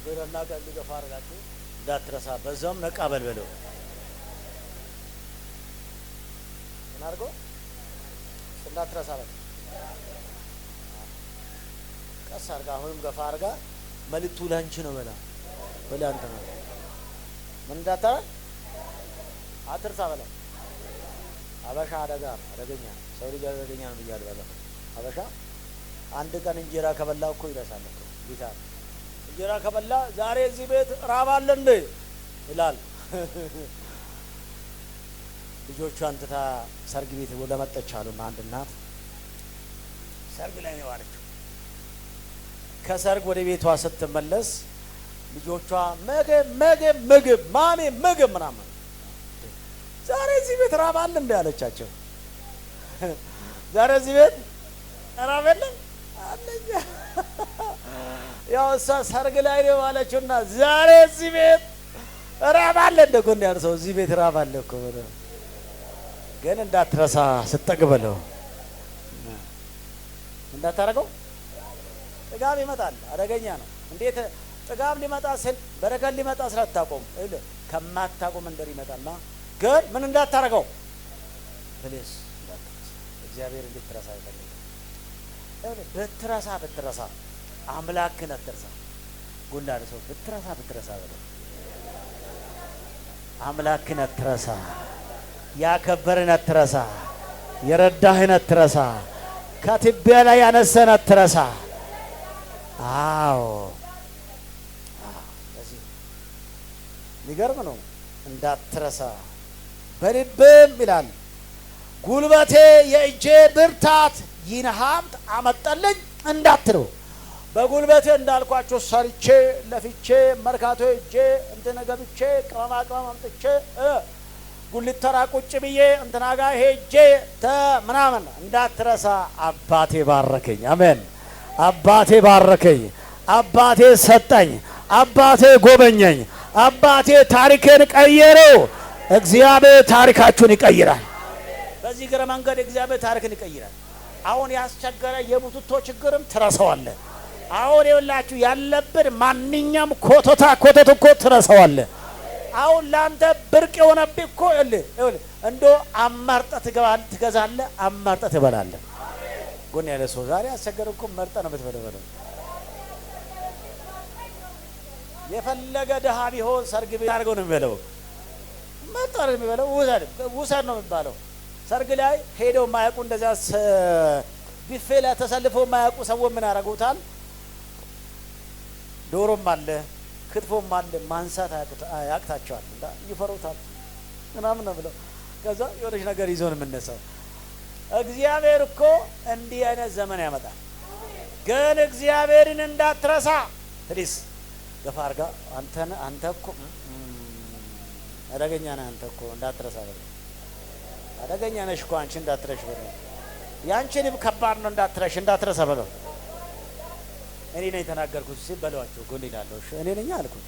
ግረና ቀል ገፋ አድርጋችሁ እንዳትረሳ። በዛም ነቃ በልበለው። ምን አድርጎ? እንዳትረሳ በል። ቀስ አድርጋ አሁንም ገፋ አድርጋ መልእክቱ ላንቺ ነው በላ በላ። አንተ ነው ምን እንዳታረግ? አትርሳ በላ። አበሻ አደገኛ ሰው ልጅ አደገኛ ነው ብያለሁ። በላ አበሻ አንድ ቀን እንጀራ ከበላ እኮ ይረሳል እኮ ጌታ። እንጀራ ከበላ ዛሬ እዚህ ቤት ራብ አለ እንዴ ይላል። ልጆቿን ትታ ሰርግ ቤት ለመጠች አሉና አንድ እናት ሰርግ ላይ ነው ያለችው። ከሰርግ ወደ ቤቷ ስትመለስ ልጆቿ ምግብ ማሚ ምግብ ምናምን ዛሬ እዚህ ቤት ራብ አለ እንዴ አለቻቸው። ዛሬ እዚህ ቤት ራብ የለም አለኝ። ያው እሷ ሰርግ ላይ ነው አለችውና ዛሬ እዚህ ቤት ራብ አለ እንደ ጎን ያለው ሰው እዚህ ቤት ራብ አለ እኮ ብሎ ግን እንዳትረሳ ስትጠግበለው እንዳታረገው። ጥጋብ ይመጣል፣ አደገኛ ነው። እንዴት ጥጋብ ሊመጣ ስል በረከት ሊመጣ ስላታቆም ከማታቆም እንደር ይመጣልና ግን ምን እንዳታረገው? ፕሊስ እንዳትረሳ። እግዚአብሔር እንድትረሳ ይፈልጋል። ብትረሳ አምላክን አትርሳ። ጉንዳን ሰው ብትረሳ በለ። አምላክን አትረሳ። ያከበረን አትረሳ። የረዳህን አትረሳ። ከትቢያ ላይ ያነሰን አትረሳ። አዎ ለዚህ ሊገርም ነው። እንዳትረሳ በልብም ይላል ጉልበቴ የእጄ ብርታት ይህን ሀብት አመጣልኝ እንዳትለው። በጉልበቴ እንዳልኳቸው ሰርቼ ለፍቼ መርካቶ እጄ እንትን ገብቼ ቅመማ አምጥቼ ጉልት ተራ ቁጭ ብዬ እንትና ጋር ሄጄ ምናምን እንዳትረሳ። አባቴ ባረከኝ። አሜን። አባቴ ባረከኝ። አባቴ ሰጠኝ። አባቴ ጎበኘኝ። አባቴ ታሪኬን ቀየረው። እግዚአብሔር ታሪካችሁን ይቀይራል። በዚህ ግረ መንገድ እግዚአብሔር ታሪክን ይቀይራል። አሁን ያስቸገረ የቡትቶ ችግርም ትረሳዋለህ። አሁን ይኸውላችሁ ያለብን ማንኛውም ኮተት እኮ ትረሳዋለህ። አሁን ላንተ ብርቅ የሆነብህ እኮ ይኸውልህ እንዶ አማርጠህ ትገዛለህ፣ አማርጠህ ትበላለህ። ጎን ያለ ሰው ዛሬ ያስቸገረ እኮ መርጠህ ነው የምትበለው። የፈለገ ድሃ ቢሆን ሰርግ ቤት አድርገው ነው የሚበለው። መርጠህ ነው የሚበለው። ውሰድ ነው የሚባለው። ሰርግ ላይ ሄደው የማያውቁ እንደዚያ ቢፌ ላይ ተሰልፈው የማያውቁ ሰዎች ምን ያደርጉታል? ዶሮም አለ ክትፎም አለ ማንሳት ያቅታቸዋል። ይፈሩታል ምናምን ነው ብለው ከዛ የሆነች ነገር ይዞ ነው የምነሳው። እግዚአብሔር እኮ እንዲህ አይነት ዘመን ያመጣል። ግን እግዚአብሔርን እንዳትረሳ ፕሊስ። ገፋ አድርጋ አንተ እኮ አደገኛ ነህ። አንተ እኮ እንዳትረሳ በለው። አደገኛ ነሽ እኮ አንቺ እንዳትረሽ በለው። ያንቺንም ከባድ ነው እንዳትረሳ በለው። እኔ ነኝ የተናገርኩት ሲል በለዋቸው ጎን ይላለሁ። እኔ ነኝ አልኩት።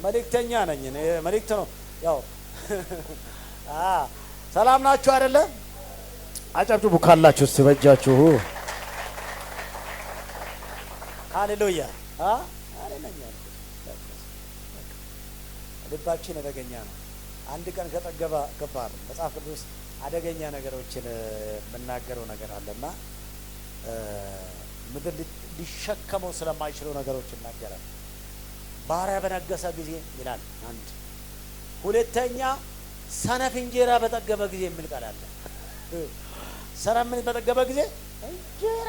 መልእክተኛ ነኝ እኔ። መልእክት ነው ያው ሰላም ናችሁ አይደለ? አጨብጭቡ ካላችሁ እስቲ በእጃችሁ። ሃሌሉያ አለኛ። ልባችን አደገኛ ነው። አንድ ቀን ከጠገባ ከባድ መጽሐፍ ቅዱስ አደገኛ ነገሮችን የምናገረው ነገር አለና ምድር ሊሸከመው ስለማይችሉ ነገሮች ይናገራል። ባሪያ በነገሰ ጊዜ ይላል አንድ። ሁለተኛ ሰነፍ እንጀራ በጠገበ ጊዜ የሚል ቃል አለ። ሰነፍ ምን በጠገበ ጊዜ እንጀራ።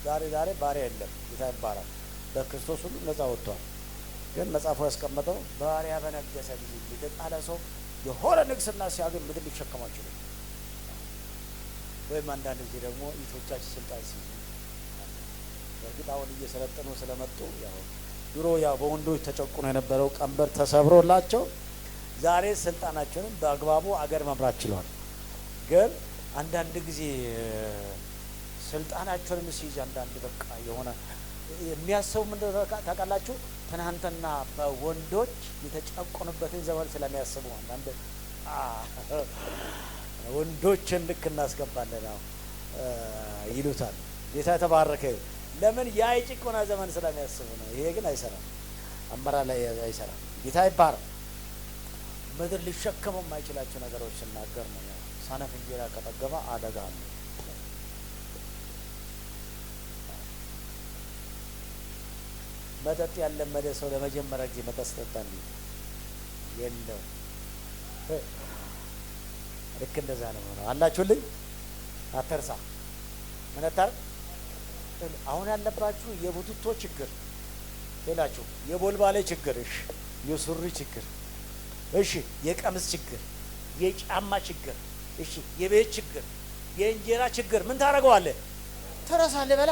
ዛሬ ባሪያ የለም። ጌታ ይባላል። በክርስቶስ ሁሉ ነፃ ወጥቷል። ግን መጽሐፉ ያስቀመጠው ባሪያ በነገሰ ጊዜ የተጣለ ሰው የሆነ ንግስና ሲያገኝ ምድር ሊሸከመው አይችልም። ወይም አንዳንድ ጊዜ ደግሞ ኢትዮጵያችን ስልጣን ሲይዙ በእርግጥ አሁን እየሰለጠኑ ስለመጡ ያው ድሮ ያው በወንዶች ተጨቁኖ የነበረው ቀንበር ተሰብሮላቸው ዛሬ ስልጣናቸውን በአግባቡ አገር መምራት ችለዋል። ግን አንዳንድ ጊዜ ስልጣናቸውን ሲይዝ አንዳንድ በቃ የሆነ የሚያስቡ ምንድን ነው ታውቃላችሁ? ትናንትና በወንዶች የተጨቆኑበትን ዘመን ስለሚያስቡ አንዳንድ ወንዶችን ልክ እናስገባለን ነው ይሉታል። ጌታ የተባረከ። ለምን ያ የጭቆና ዘመን ስለሚያስቡ ነው። ይሄ ግን አይሰራም፣ አመራር ላይ አይሰራም። ጌታ ይባረክ። ምድር ሊሸከመው የማይችላቸው ነገሮች ሲናገር ነው። ሰነፍ እንጀራ ከጠገባ አደጋ አለ። መጠጥ ያለመደ ሰው ለመጀመሪያ ጊዜ መጠጥ ሲጠጣ የለው። ልክ እንደዛ ነው ሆነ አላችሁልኝ። አተርሳ ምንታር አሁን ያለባችሁ የቡትቶ ችግር ሌላችሁ፣ የቦልባሌ ችግር፣ እሺ፣ የሱሪ ችግር፣ እሺ፣ የቀሚስ ችግር፣ የጫማ ችግር፣ እሺ፣ የቤት ችግር፣ የእንጀራ ችግር ምን ታደርገዋለህ? ተረሳለህ በላ።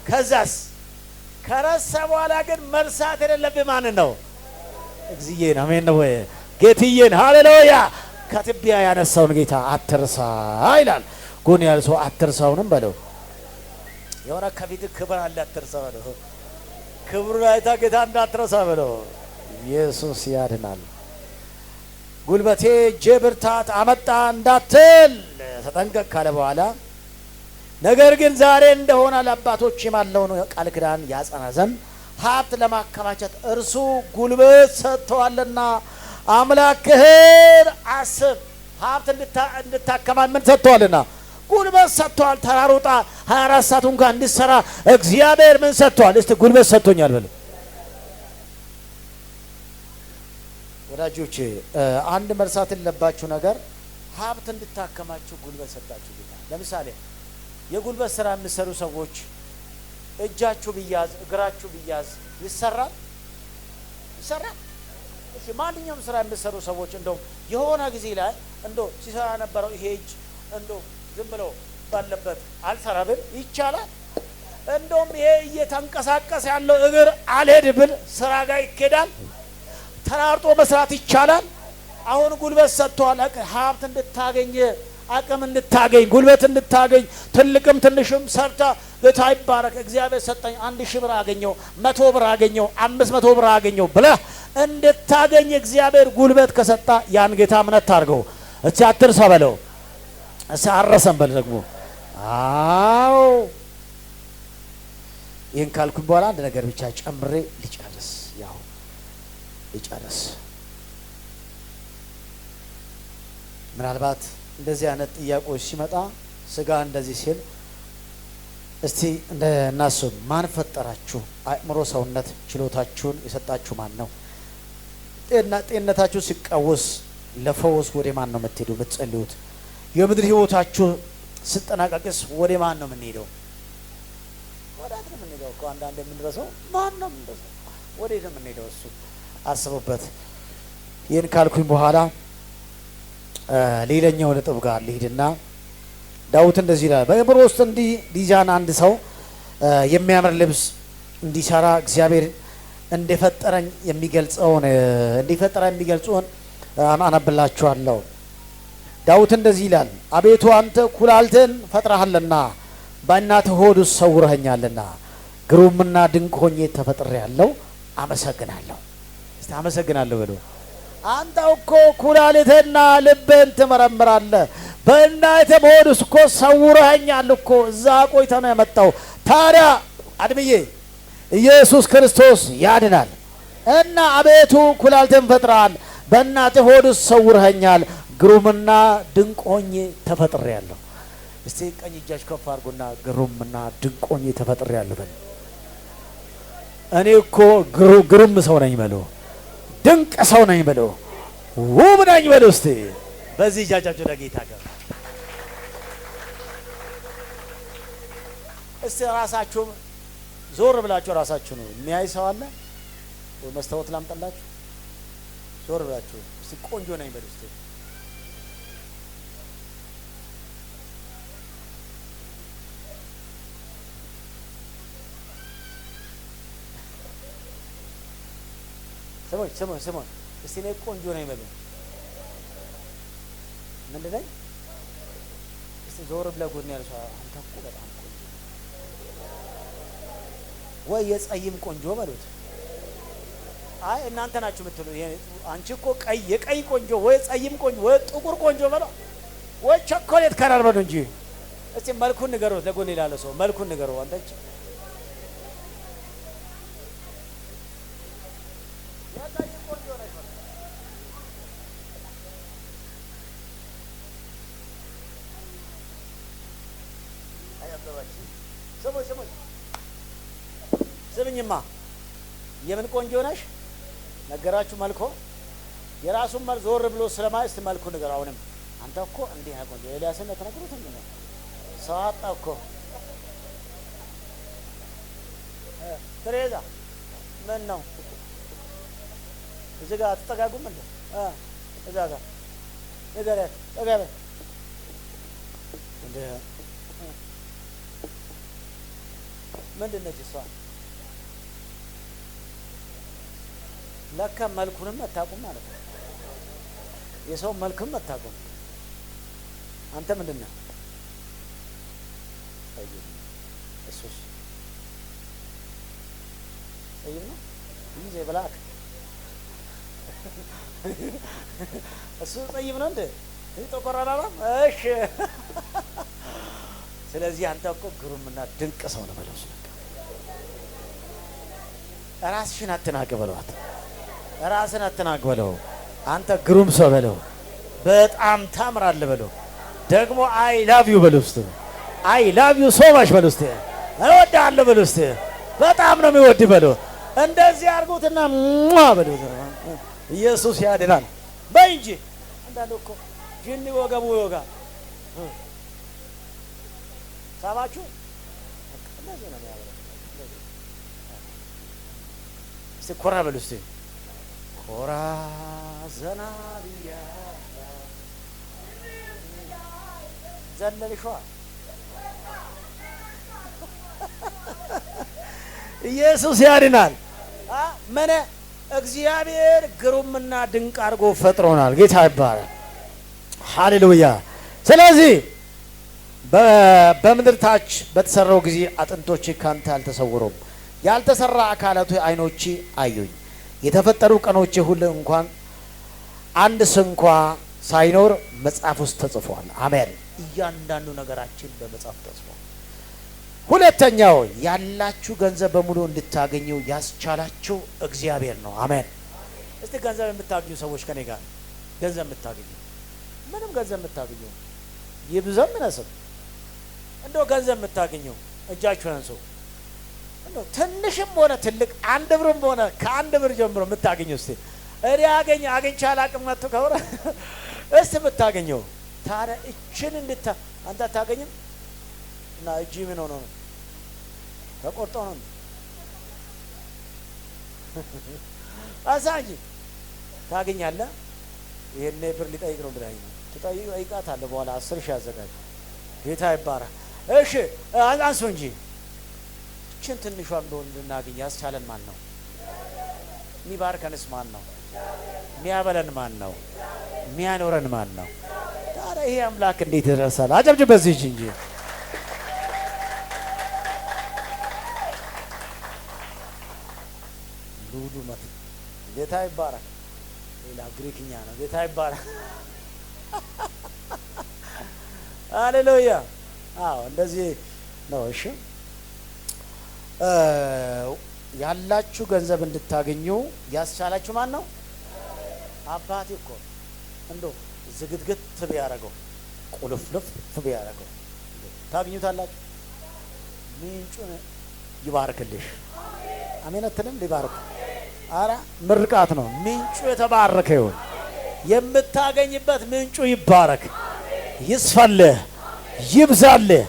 ከዛስ ከረሳ በኋላ ግን መርሳት የሌለብህ ማን ነው? እግዚአብሔር። አሜን ነው ወይ? ጌትዬን ሃሌሉያ። ከትቢያ ያነሳውን ጌታ አትርሳ ይላል። ጎን ያለ ሰው አትርሳውንም በለው። የሆነ ከፊት ክብር አለ፣ አትርሳ በለው። ክብሩ አይታ ጌታ እንዳትረሳ በለው። ኢየሱስ ያድናል። ጉልበቴ እጄ ብርታት አመጣ እንዳትል ተጠንቀቅ ካለ በኋላ ነገር ግን ዛሬ እንደሆነ ለአባቶች የማለውን ቃል ኪዳን ያጸና ዘንድ ሀብት ለማከማቸት እርሱ ጉልበት ሰጥተዋልና አምላክህን አስብ። ሀብት እንድታከማች ምን ሰጥተዋልና? ጉልበት ሰጥተዋል። ተራሩጣ 24 ሰዓት እንኳን እንድትሰራ እግዚአብሔር ምን ሰጥተዋል? እስቲ ጉልበት ሰጥቶኛል በል። ወዳጆቼ አንድ መርሳት የሌለባችሁ ነገር ሀብት እንድታከማችሁ ጉልበት ሰጣችሁ ጌታ። ለምሳሌ የጉልበት ስራ የሚሰሩ ሰዎች እጃችሁ ቢያዝ እግራችሁ ቢያዝ ይሰራል? እሺ፣ ማንኛውም ስራ የሚሰሩ ሰዎች እንደው የሆነ ጊዜ ላይ እንደው ሲሰራ ነበረው ይሄ እጅ እንደው ዝም ብሎ ባለበት አልሰራ ብል ይቻላል? እንደውም ይሄ እየተንቀሳቀሰ ያለው እግር አልሄድ ብል ስራ ጋር ይኬዳል? ተራርጦ መስራት ይቻላል? አሁን ጉልበት ሰጥቷል። ሀብት እንድታገኝ አቅም እንድታገኝ ጉልበት እንድታገኝ ትልቅም ትንሽም ሰርታ ጌታ ይባረክ እግዚአብሔር ሰጠኝ 1000 ብር አገኘው 100 ብር አገኘው 500 ብር አገኘው ብለህ እንድታገኝ እግዚአብሔር ጉልበት ከሰጣ ያን ጌታ እምነት ታርገው። እቺ አትርሳ በለው። እሺ አረሰን በል ደግሞ። አዎ ይሄን ካልኩኝ በኋላ አንድ ነገር ብቻ ጨምሬ ልጨርስ። ምናልባት እንደዚህ አይነት ጥያቄዎች ሲመጣ ስጋ እንደዚህ ሲል እስቲ እናስብ። ማን ፈጠራችሁ? አእምሮ፣ ሰውነት፣ ችሎታችሁን የሰጣችሁ ማን ነው? ጤንነታችሁ ሲቃወስ ለፈውስ ወደ ማን ነው የምትሄዱ የምትጸልዩት? የምድር ህይወታችሁ ሲጠናቀቅስ ወደ ማን ነው የምንሄደው? ወዳት ነው የምንሄደው እኮ አንዳንድ የምንረሳው ማን ነው የምንረሳው? ወዴት ነው የምንሄደው? እሱ አስቡበት። ይህን ካልኩኝ በኋላ ሌላኛው ነጥብ ጋር ልሂድና ዳዊት እንደዚህ ይላል። በዕብሮ ውስጥ እንዲህ ዲዛን አንድ ሰው የሚያምር ልብስ እንዲሰራ እግዚአብሔር እንደፈጠረኝ የሚገልጸውን አነብላችኋለሁ። ዳዊት እንደዚህ ይላል። አቤቱ አንተ ኩላልትን ፈጥረሃልና በእናትህ ሆድ ውስጥ ሰውረኸኛልና ግሩምና ድንቅ ሆኜ ተፈጥሬያለሁ፣ አመሰግናለሁ። እስቲ አመሰግናለሁ በሉ። አንተ እኮ ኩላሊትህና ልብህን ትመረምራለህ። በእናትህ በሆድ ውስጥ እኮ ሰውረኸኛል እኮ እዛ ቆይተህ ነው የመጣው። ታዲያ አድምዬ ኢየሱስ ክርስቶስ ያድናል እና አቤቱ ኩላሊትህን ፈጥረሃል፣ በእናትህ ሆድ ውስጥ ሰውረኸኛል፣ ግሩምና ድንቅ ሆኜ ተፈጥሬያለሁ። እስቲ ቀኝ እጃችሁ ከፍ አድርጉና ግሩምና ድንቅ ሆኜ ተፈጥሬያለሁ በሉ። እኔ እኮ ግሩም ሰው ነኝ በሉ፣ ድንቅ ሰው ነኝ በሉ፣ ውብ ነኝ በሉ። እስቲ በዚህ እጃችሁ ለጌታ ጋር እስቲ ራሳችሁ ዞር ብላችሁ ራሳችሁ ነው የሚያይ ሰው አለ ወይ? መስታወት ላምጣላችሁ። ዞር ብላችሁ እስቲ ቆንጆ ነኝ በሉ። እስቲ ስሞኝ እስቲ እኔ ቆንጆ ነኝ በሉ። ምንድን ነኝ? እስቲ ዞር ብለህ ጎን ያለ ሰው አንተ እኮ በጣም ቆንጆ ወይ የጸይም ቆንጆ በሉት። አይ እናንተ ናችሁ የምትሉ አንቺ እኮ የቀይ ቆንጆ ወይ ጸይም ቆንጆ ወይ ጥቁር ቆንጆ በለው ወይ ቸኮሌት ከለር በሉ እንጂ እስቲ መልኩን ንገረው። ለጎን ያለ ሰው መልኩን ንገረው። አንተች ስምኝማ የምን ቆንጆ ነሽ ነገራችሁ። መልኮ የራሱን መልክ ዞር ብሎ ስለማይ እስቲ መልኩ ንገር። አሁንም አንተ እኮ እንዲህ ነው ቆንጆ ኤልያስን ተነግሮት ነው ሰው አጣ እኮ ትሬዛ ምን ነው እዚህ ጋር አትጠጋጉም እንዴ? እዛ ጋር ነገር ተጋበ እንደ ምንድን ነች እሷ? ለካ መልኩንም አታውቁም ማለት ነው። የሰው መልክም አታውቁም። አንተ ምንድን ነህ? ጠይብ እሱስ ጠይብ ነው እንጂ ብላክ እሱ ጠይብ ነው እንዴ? ተቆራራራ። እሺ ስለዚህ አንተ እኮ ግሩምና ድንቅ ሰው ነው በለው። ራስሽን አትናቅ በለዋት። ራስን አትናቅ በለው። አንተ ግሩም ሰው በለው። በጣም ታምራለህ በለው። ደግሞ አይ ላቭ ዩ በለው። እስቲ አይ ላቭ ዩ ሶ ማች በለው። እስቲ እወድሃለሁ በለው። እስቲ በጣም ነው የሚወድ በለው። እንደዚህ አድርጉትና በለው። ኢየሱስ ያድናል በይ እንጂ አንዳንዱ እኮ ጅኒ ወገቡ ይወጋ ሳባችሁ እንደዚህ ነው የሚያበለው። እስቲ ኮራ በሉ። እስቲ ኮራ ዘና ብያ ዘለልሿ ኢየሱስ ያድናል። ምን እግዚአብሔር ግሩምና ድንቅ አድርጎ ፈጥሮናል። ጌታ ይባላል። ሃሌሉያ። ስለዚህ በምድር ታች በተሰራው ጊዜ አጥንቶች ካንተ አልተሰወሩም፣ ያልተሰራ አካላቱ አይኖች አዩኝ። የተፈጠሩ ቀኖች ሁሉ እንኳን አንድ ስንኳ ሳይኖር መጽሐፍ ውስጥ ተጽፏል። አሜን። እያንዳንዱ ነገራችን በመጽሐፍ ተጽፏል። ሁለተኛው ያላችሁ ገንዘብ በሙሉ እንድታገኙ ያስቻላችሁ እግዚአብሔር ነው። አሜን። እስቲ ገንዘብ የምታገኙ ሰዎች ከኔ ጋር ገንዘብ የምታገኙ ምንም ገንዘብ የምታገኙ ይብዛም ይነስም እንደው ገንዘብ የምታገኙ እጃችሁን አንሱ። እንደው ትንሽም ሆነ ትልቅ አንድ ብርም ሆነ ከአንድ ብር ጀምሮ የምታገኙ እስቲ እኔ አግኝቼ አላቅም መጥቶ ከሆነ እስቲ የምታገኘው ታዲያ እችን አንተ አታገኝም? እና እጅ ምን ሆኖ ነው ተቆርጦ ነው አሳጂ ታገኛለህ። ይሄን ብር ሊጠይቅ ነው ብለኸኝ ትጠይቃታለህ። በኋላ 10 ሺህ አዘጋጅ። ጌታ ይባረክ። እሺ አንሱ እንጂ እችን ትንሿን እንደሆነ እንድናገኝ ያስቻለን ማን ነው? የሚባርከንስ ማን ነው? የሚያበለን ማን ነው? የሚያኖረን ማን ነው? ታዲያ ይሄ አምላክ እንዴት ይደርሳል? አጨብጭብ በዚህ እንጂ ጌታ ይባረክ። ሌላ ግሪክኛ ነው። ጌታ ይባረክ። ሃሌሉያ። አዎ እንደዚህ ነው። እሺ ያላችሁ ገንዘብ እንድታገኙ ያስቻላችሁ ማን ነው? አባቴ እኮ እንደው ዝግትግት ቢያደርገው ቁልፍልፍ ቢያደርገው ታገኙታላችሁ። ምንጩን ይባርክልሽ። አሜን አትልም? ሊባርክ አረ ምርቃት ነው። ምንጩ የተባረከ ይሁን። የምታገኝበት ምንጩ ይባረክ፣ ይስፈልህ፣ ይብዛልህ።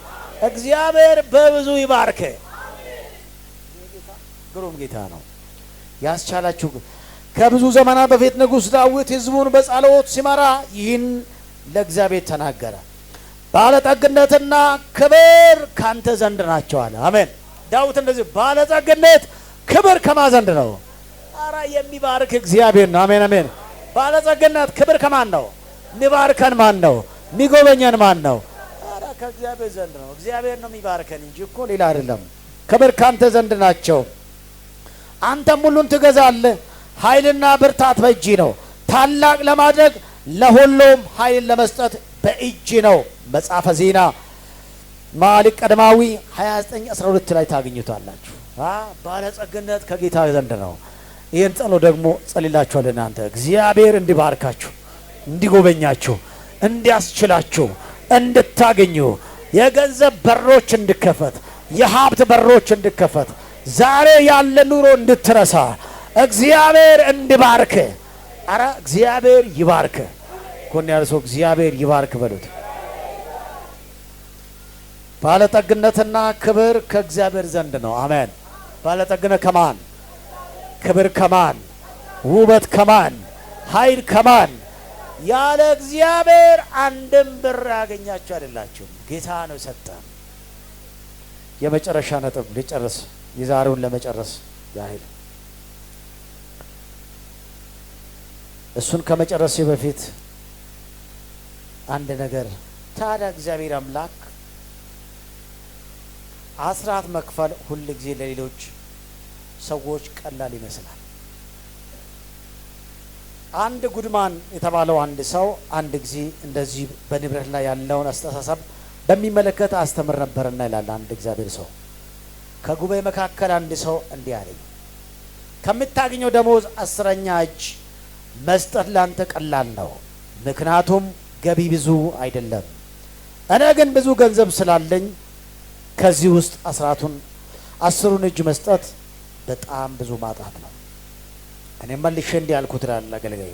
እግዚአብሔር በብዙ ይባርክ። ግሩም ጌታ ነው። ያስቻላችሁ ከብዙ ዘመናት በፊት ንጉሥ ዳዊት ሕዝቡን በጸሎት ሲመራ ይህን ለእግዚአብሔር ተናገረ። ባለጠግነትና ክብር ካንተ ዘንድ ናቸው አለ። አሜን። ዳዊት እንደዚህ ባለጠግነት ክብር ከማ ዘንድ ነው? አራ የሚባርክ እግዚአብሔር ነው። አሜን አሜን። ባለጠግነት ክብር ከማን ነው? ሚባርከን ማን ነው? ሚጎበኘን ማን ነው? አራ ከእግዚአብሔር ዘንድ ነው። እግዚአብሔር ነው የሚባርከን እንጂ እኮ ሌላ አይደለም። ክብር ካንተ ዘንድ ናቸው። አንተም ሁሉን ትገዛለህ። ኃይልና ብርታት በእጅ ነው። ታላቅ ለማድረግ ለሁሉም ኃይል ለመስጠት በእጅ ነው። መጽሐፈ ዜና መኃልየ ቀዳማዊ 29:12 ላይ ታገኙታላችሁ። ባለጸግነት ከጌታ ዘንድ ነው። ይህን ጸሎት ደግሞ ጸልላችኋል። እናንተ እግዚአብሔር እንዲባርካችሁ፣ እንዲጎበኛችሁ፣ እንዲያስችላችሁ፣ እንድታገኙ የገንዘብ በሮች እንድከፈት፣ የሀብት በሮች እንድከፈት፣ ዛሬ ያለ ኑሮ እንድትረሳ እግዚአብሔር እንዲባርክ። አረ እግዚአብሔር ይባርክ። ኮን ያለ ሰው እግዚአብሔር ይባርክ በሉት። ባለጠግነትና ክብር ከእግዚአብሔር ዘንድ ነው። አሜን። ባለጠግነት ከማን? ክብር ከማን? ውበት ከማን? ኃይል ከማን? ያለ እግዚአብሔር አንድም ብር ያገኛችሁ አይደላችሁም። ጌታ ነው ሰጠን። የመጨረሻ ነጥብ ልጨርስ፣ የዛሬውን ለመጨረስ ያህል እሱን ከመጨረሴ በፊት አንድ ነገር። ታዲያ እግዚአብሔር አምላክ አስራት መክፈል ሁል ጊዜ ለሌሎች ሰዎች ቀላል ይመስላል። አንድ ጉድማን የተባለው አንድ ሰው አንድ ጊዜ እንደዚህ በንብረት ላይ ያለውን አስተሳሰብ በሚመለከት አስተምር ነበርና ይላል አንድ እግዚአብሔር ሰው። ከጉባኤ መካከል አንድ ሰው እንዲህ አለኝ፣ ከምታገኘው ደሞዝ 10ኛ እጅ መስጠት ላንተ ቀላል ነው፣ ምክንያቱም ገቢ ብዙ አይደለም። እኔ ግን ብዙ ገንዘብ ስላለኝ ከዚህ ውስጥ 10ሩን እጅ መስጠት በጣም ብዙ ማጣት ነው። እኔ መልሼ እንዲህ አልኩት ይላል አገልጋዩ፣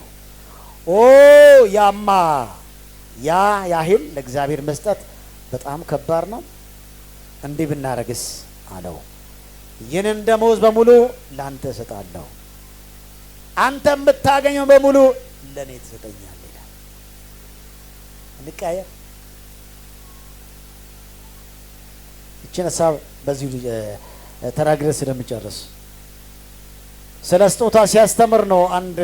ኦ ያማ ያ ያህል ለእግዚአብሔር መስጠት በጣም ከባድ ነው። እንዲህ ብናረግስ አለው፣ ይህንን ደሞዝ በሙሉ ላንተ እሰጣለሁ፣ አንተ የምታገኘው በሙሉ ለኔ ትሰጠኛለህ ይላል። እንቀያየር። እቺን ሀሳብ በዚሁ ተናግሬ ስለምጨርስ ስለ ስጦታ ሲያስተምር ነው። አንድ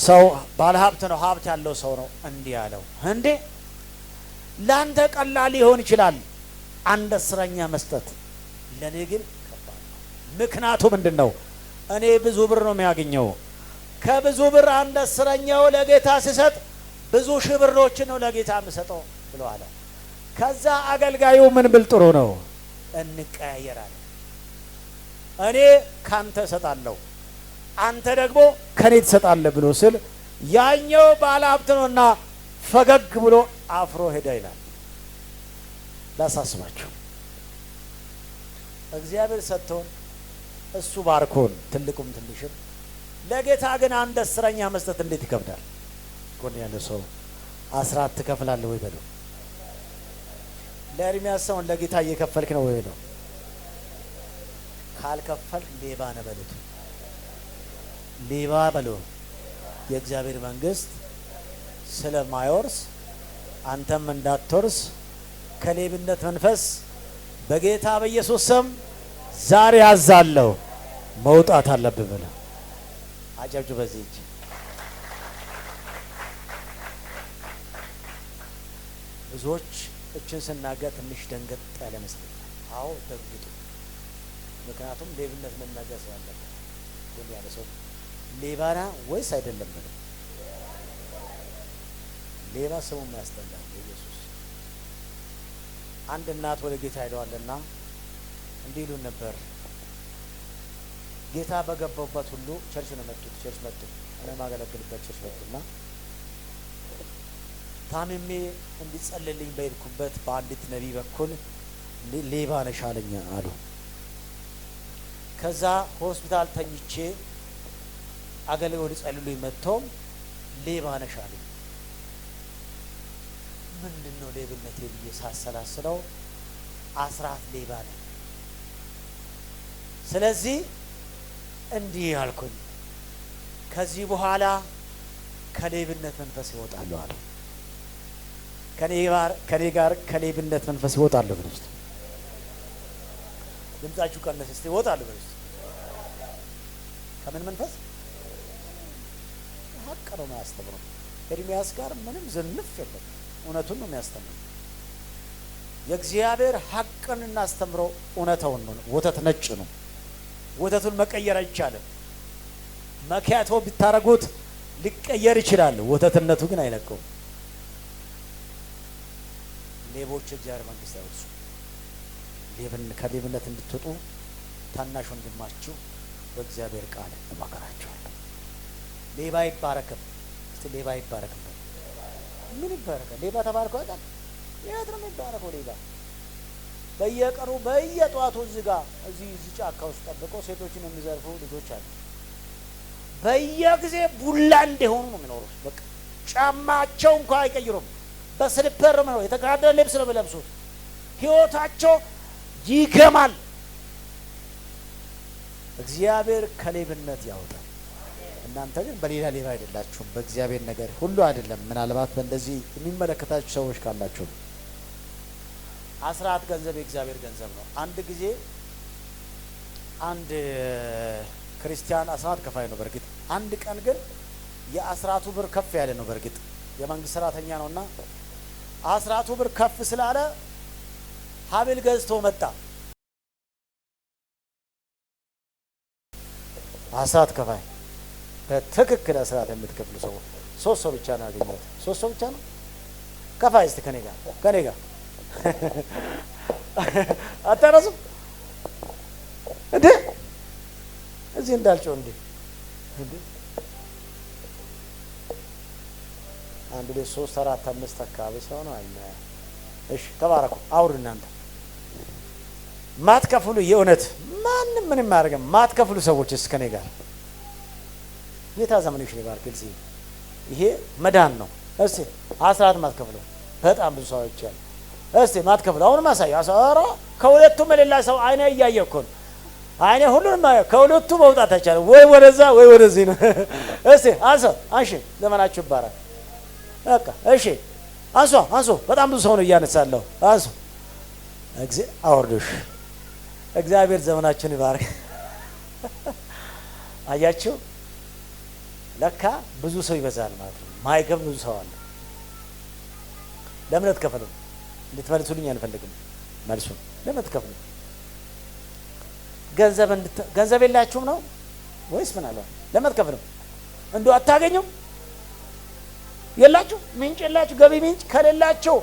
ሰው ባለ ሀብት ነው፣ ሀብት ያለው ሰው ነው። እንዲህ ያለው፣ እንዴ ላንተ ቀላል ሊሆን ይችላል 1/10ኛ መስጠት፣ ለኔ ግን ከባድ ነው። ምክንያቱ ምንድን ነው? እኔ ብዙ ብር ነው የሚያገኘው። ከብዙ ብር 1/10ኛው ለጌታ ሲሰጥ ብዙ ሺህ ብሮችን ነው ለጌታ የምሰጠው ብሎ አለ። ከዛ አገልጋዩ ምን ብል ጥሩ ነው? እንቀያየራለን። እኔ ካንተ እሰጣለሁ፣ አንተ ደግሞ ከኔ ትሰጣለህ ብሎ ስል ያኛው ባለ ሀብት ነውና ፈገግ ብሎ አፍሮ ሄደ ይላል። ላሳስባችሁ፣ እግዚአብሔር ሰጥቶን እሱ ባርኮን ትልቁም ትንሽም ለጌታ ግን 1/10ኛ መስጠት እንዴት ይከብዳል። ጎን ያለ ሰው አስራት ትከፍላለህ ወይ በለው። ለኤርሚያስ ሰውን ለጌታ እየከፈልክ ነው ወይ በለው። ካልከፈልክ ሌባ ነህ በሉት። ሌባ በሉ። የእግዚአብሔር መንግስት ስለማይወርስ አንተም እንዳትወርስ ከሌብነት መንፈስ በጌታ በኢየሱስ ስም ዛሬ ያዛለሁ። መውጣት አለብህ ብለህ አጨብጭ። በዚህ እጅ ብዙዎች እችን ስናገር ትንሽ ደንገጥ ያለ መስለኛል። አዎ ደንግጡ፣ ምክንያቱም ሌብነት መናገር ስላለበት። ጎን ያለ ሰው ሌባና ወይስ አይደለም ብለው ሌባ ስሙ የሚያስጠላው ኢየሱስ። አንድ እናት ወደ ጌታ ሄደዋልና እንዲህ ይሉን ነበር። ጌታ በገባበት ሁሉ ቸርች ነው መጡት። ቸርች መጡ። እኔ ማገለግልበት ቸርች መጡና ታምሜ እንዲጸልልኝ በሄድኩበት በአንዲት ነቢይ በኩል ሌባ ነሽ አለኝ አሉ። ከዛ ሆስፒታል ተኝቼ አገልግሎት ሊጸልሉኝ መጥተው ሌባ ነሽ አለኝ። ምንድነው ሌብነቴ ብዬ ሳሰላስለው አስራት ሌባ ነኝ። ስለዚህ እንዲህ አልኩኝ፣ ከዚህ በኋላ ከሌብነት መንፈስ ይወጣለሁ አለ። ከኔ ጋር ከሌብነት መንፈስ ይወጣለሁ ብለህ እስቲ ድምጻችሁ ቀነስ እስቲ ይወጣለሁ ብለህ እስቲ ከምን መንፈስ? ሀቅ ነው የሚያስተምረው። ኤርሚያስ ጋር ምንም ዝንፍ የለም፣ እውነቱን ነው የሚያስተምረው። የእግዚአብሔር ሀቅን እናስተምረው፣ እውነታውን ነው። ወተት ነጭ ነው፣ ወተቱን መቀየር አይቻልም። መኪያቶ ቢታረጉት ሊቀየር ይችላል፣ ወተትነቱ ግን አይለቀውም። ሌቦች እግዚአብሔር መንግስት አይወርሱ። ከሌብነት እንድትወጡ ታናሽ ወንድማችሁ በእግዚአብሔር ቃል እመክራችኋለሁ። ሌባ አይባረክም። እስቲ ሌባ አይባረክም። ምን ይባረካል? ሌባ ተባርኮ አይደል? የት ነው የሚባረከው ሌባ? በየቀኑ በየጧቱ እዚህ ጫካ ውስጥ ጠብቀው ሴቶችን የሚዘርፉ ልጆች አሉ። በየጊዜ ቡላ እንደሆኑ ነው የሚኖሩት። በቃ ጫማቸው እንኳን አይቀይሩም። በስሊፐር ነው የተጋደለ ልብስ ነው የሚለብሱት። ህይወታቸው ይገማል። እግዚአብሔር ከሌብነት ያወጣል። እናንተ ግን በሌላ ሌባ አይደላችሁም፣ በእግዚአብሔር ነገር ሁሉ አይደለም። ምናልባት በእንደዚህ የሚመለከታችሁ ሰዎች ካላችሁ አስራት ገንዘብ የእግዚአብሔር ገንዘብ ነው። አንድ ጊዜ አንድ ክርስቲያን አስራት ከፋይ ነው። በእርግጥ አንድ ቀን ግን የአስራቱ ብር ከፍ ያለ ነው። በእርግጥ የመንግስት ሰራተኛ ነውና አስራቱ ብር ከፍ ስላለ ሀብል ገዝቶ መጣ። አስራት ከፋይ በትክክል አስራት የምትከፍሉ ሰው 3 ሰው ብቻ ነው ያገኘሁት። 3 ሰው ብቻ ነው ከፋይ። እስቲ ከኔ ጋር አታረሱም እንዴ? እዚህ እንዳልጨው እንዴ? 1 2 3 4 5 አካባቢ ሰው ነው አለ። እሺ ተባረኩ። አውሩ እናንተ ማትከፍሉ የእውነት ማንም ምንም አያደርግም። ማትከፍሉ ሰዎች እስከኔ ጋር ጌታ ዘመንሽ ይባርክ። ይሄ መዳን ነው። እስቲ አስራት ማትከፍሉ በጣም ብዙ ሰዎች አሉ። እስቲ ማትከፍሉ አሁን ማሳይ አሳራ ከሁለቱም ሌላ ሰው አይኔ እያየ እኮ ነው። አይኔ ሁሉንም ከሁለቱ መውጣት አይቻልም። ወይ ወደዛ ወይ ወደዚህ ነው። እስቲ አንሺ ዘመናችሁ ይባረክ። በቃ እሺ አንሶ በጣም ብዙ ሰው ነው እያነሳለሁ። አንሶ አውርዱሽ። እግዚአብሔር ዘመናችን ይባርክ። አያችሁ ለካ ብዙ ሰው ይበዛል ማለት ነው። ማይከፍ ብዙ ሰው አለ። ለምን አትከፍሉ? እንድትመልሱልኝ አልፈልግም። መልሱ ለምን አትከፍሉ? ገንዘብ የላችሁም ነው ወይስ ምን አለ? ለምን አትከፍሉ? እንደው አታገኙም? የላችሁ ምንጭ የላችሁ ገቢ ምንጭ ከሌላችሁ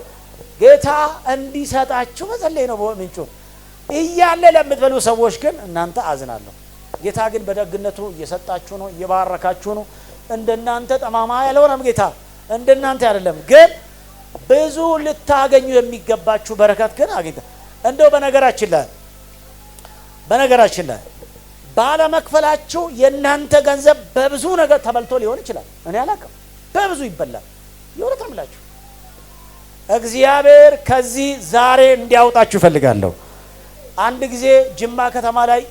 ጌታ እንዲሰጣችሁ መጸለይ ነው። ምንጩ እያለ ለምትበሉ ሰዎች ግን እናንተ አዝናለሁ። ጌታ ግን በደግነቱ እየሰጣችሁ ነው፣ እየባረካችሁ ነው። እንደናንተ ጠማማ ያልሆነም ጌታ እንደናንተ አይደለም። ግን ብዙ ልታገኙ የሚገባችሁ በረከት ግን አግኝታ እንደው በነገራችን ላይ ባለመክፈላችሁ የእናንተ ገንዘብ በብዙ ነገር ተበልቶ ሊሆን ይችላል። እኔ አላውቅም። በብዙ ይበላል። የእውነት ነው የምላችሁ። እግዚአብሔር ከዚህ ዛሬ እንዲያወጣችሁ እፈልጋለሁ። አንድ ጊዜ ጅማ ከተማ ላይ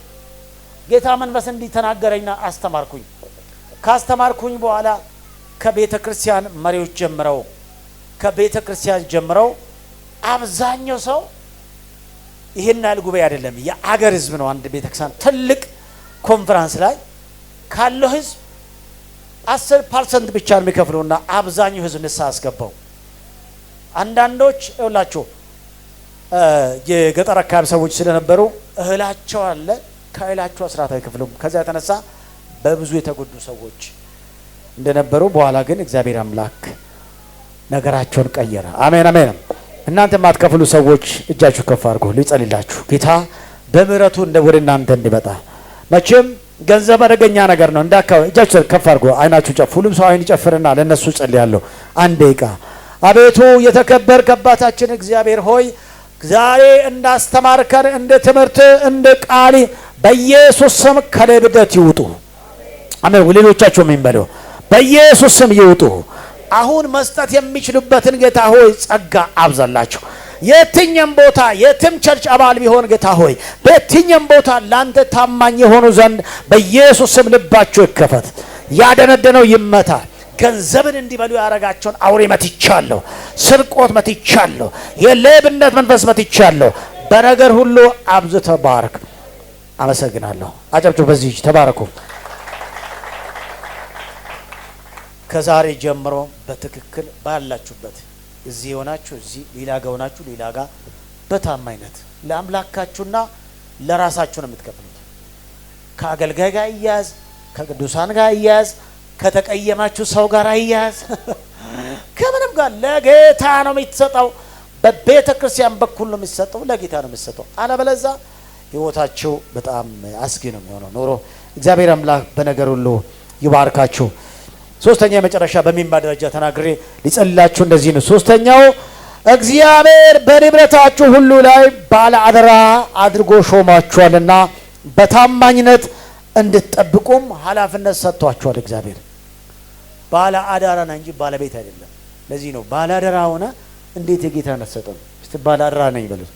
ጌታ መንፈስ እንዲተናገረኝና አስተማርኩኝ። ካስተማርኩኝ በኋላ ከቤተ ክርስቲያን መሪዎች ጀምረው አብዛኛው ሰው ይሄን ያህል ጉባኤ አይደለም፣ የአገር ህዝብ ነው። አንድ ቤተ ክርስቲያን ትልቅ ኮንፈረንስ ላይ ካለው ህዝብ 10% ብቻ ነው የሚከፍሉና አብዛኛው ህዝብ ንስሐ አስገባው። አንዳንዶች ይኸውላችሁ የገጠር አካባቢ ሰዎች ስለነበሩ እህላቸው አለ፣ ከእህላቸው አስራት አይከፍሉም። ከዛ የተነሳ በብዙ የተጎዱ ሰዎች እንደነበሩ፣ በኋላ ግን እግዚአብሔር አምላክ ነገራቸውን ቀየረ። አሜን አሜን። እናንተ የማትከፍሉ ሰዎች እጃችሁ ከፍ አድርጉ፣ ልጸልላችሁ። ጌታ በምህረቱ ወደ እናንተ እንዲመጣ። መቼም ገንዘብ አደገኛ ነገር ነው። እንዳካው እጃችሁ ከፍ አድርጉ፣ አይናችሁ ጨፍ። ሁሉም ሰው አይን ጨፍርና ለነሱ ጸልያለሁ። አንድ ደቂቃ። አቤቱ የተከበርክ አባታችን እግዚአብሔር ሆይ ዛሬ እንዳስተማርከን እንደ ትምህርት እንደ ቃል በኢየሱስ ስም ከሌብደት ይውጡ። አሜን። ሌሎቻችሁ የሚበለው በኢየሱስ ስም ይውጡ። አሁን መስጠት የሚችሉበትን ጌታ ሆይ ጸጋ አብዛላቸው። የትኛም ቦታ የትም ቸርች አባል ቢሆን ጌታ ሆይ በየትኛም ቦታ ላንተ ታማኝ የሆኑ ዘንድ በኢየሱስ ስም ልባቸው ይከፈት። ያደነደነው ይመታ። ገንዘብን እንዲበሉ ያረጋቸውን አውሬ መትቻለሁ። ስርቆት መትቻለሁ። የሌብነት መንፈስ መትቻለሁ። በነገር ሁሉ አብዝተህ ባርክ። አመሰግናለሁ። አጨብጭቡ። በዚህ ተባረኩ። ከዛሬ ጀምሮ በትክክል ባላችሁበት እዚህ ሆናችሁ እዚህ፣ ሌላ ጋር ሆናችሁ ሌላ ጋር በታማኝነት ለአምላካችሁና ለራሳችሁ ነው የምትከፍሉት። ከአገልጋይ ጋር እያያዝ፣ ከቅዱሳን ጋር እያያዝ፣ ከተቀየማችሁ ሰው ጋር እያያዝ፣ ከምንም ጋር ለጌታ ነው የምትሰጠው። በቤተ ክርስቲያን በኩል ነው የምትሰጠው፣ ለጌታ ነው የምትሰጠው። አለበለዛ ህይወታችሁ በጣም አስጊ ነው የሚሆነው ኖሮ። እግዚአብሔር አምላክ በነገር ሁሉ ይባርካችሁ። ሶስተኛ የመጨረሻ በሚንባ ደረጃ ተናግሬ ሊጸልላችሁ እንደዚህ ነው። ሶስተኛው እግዚአብሔር በንብረታችሁ ሁሉ ላይ ባለ አደራ አድርጎ ሾማችኋልና በታማኝነት እንድትጠብቁም ኃላፊነት ሰጥቷችኋል። እግዚአብሔር ባለ አደራ ነው እንጂ ባለቤት አይደለም። ለዚህ ነው ባለ አደራ ሆነ እንዴት የጌታነት ሰጠው? እስቲ ባለ አደራ ነኝ በሉት።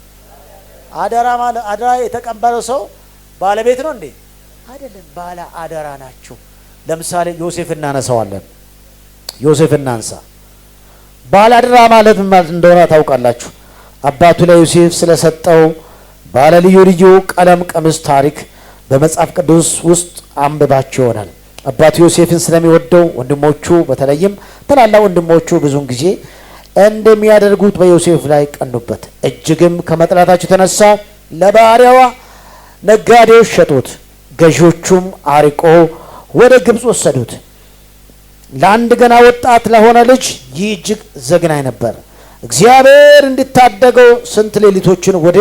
አደራ ማለት አደራ የተቀበለው ሰው ባለቤት ነው እንዴ? አይደለም። ባለ አደራ ናችሁ። ለምሳሌ ዮሴፍ እናነሳዋለን። ዮሴፍ እናንሳ። ባለ አደራ ማለት ምን እንደሆነ ታውቃላችሁ? አባቱ ለዮሴፍ ስለሰጠው ባለ ልዩ ልዩ ቀለም ቀምስ ታሪክ በመጽሐፍ ቅዱስ ውስጥ አንብባችሁ ይሆናል። አባቱ ዮሴፍን ስለሚወደው ወንድሞቹ በተለይም ታላላቅ ወንድሞቹ ብዙውን ጊዜ እንደሚያደርጉት በዮሴፍ ላይ ቀኑበት። እጅግም ከመጥላታቸው የተነሳ ለባሪያዋ ነጋዴዎች ሸጡት። ገዢዎቹም አርቆ ወደ ግብጽ ወሰዱት። ለአንድ ገና ወጣት ለሆነ ልጅ ይህ እጅግ ዘግናኝ ነበር። እግዚአብሔር እንድታደገው ስንት ሌሊቶችን ወደ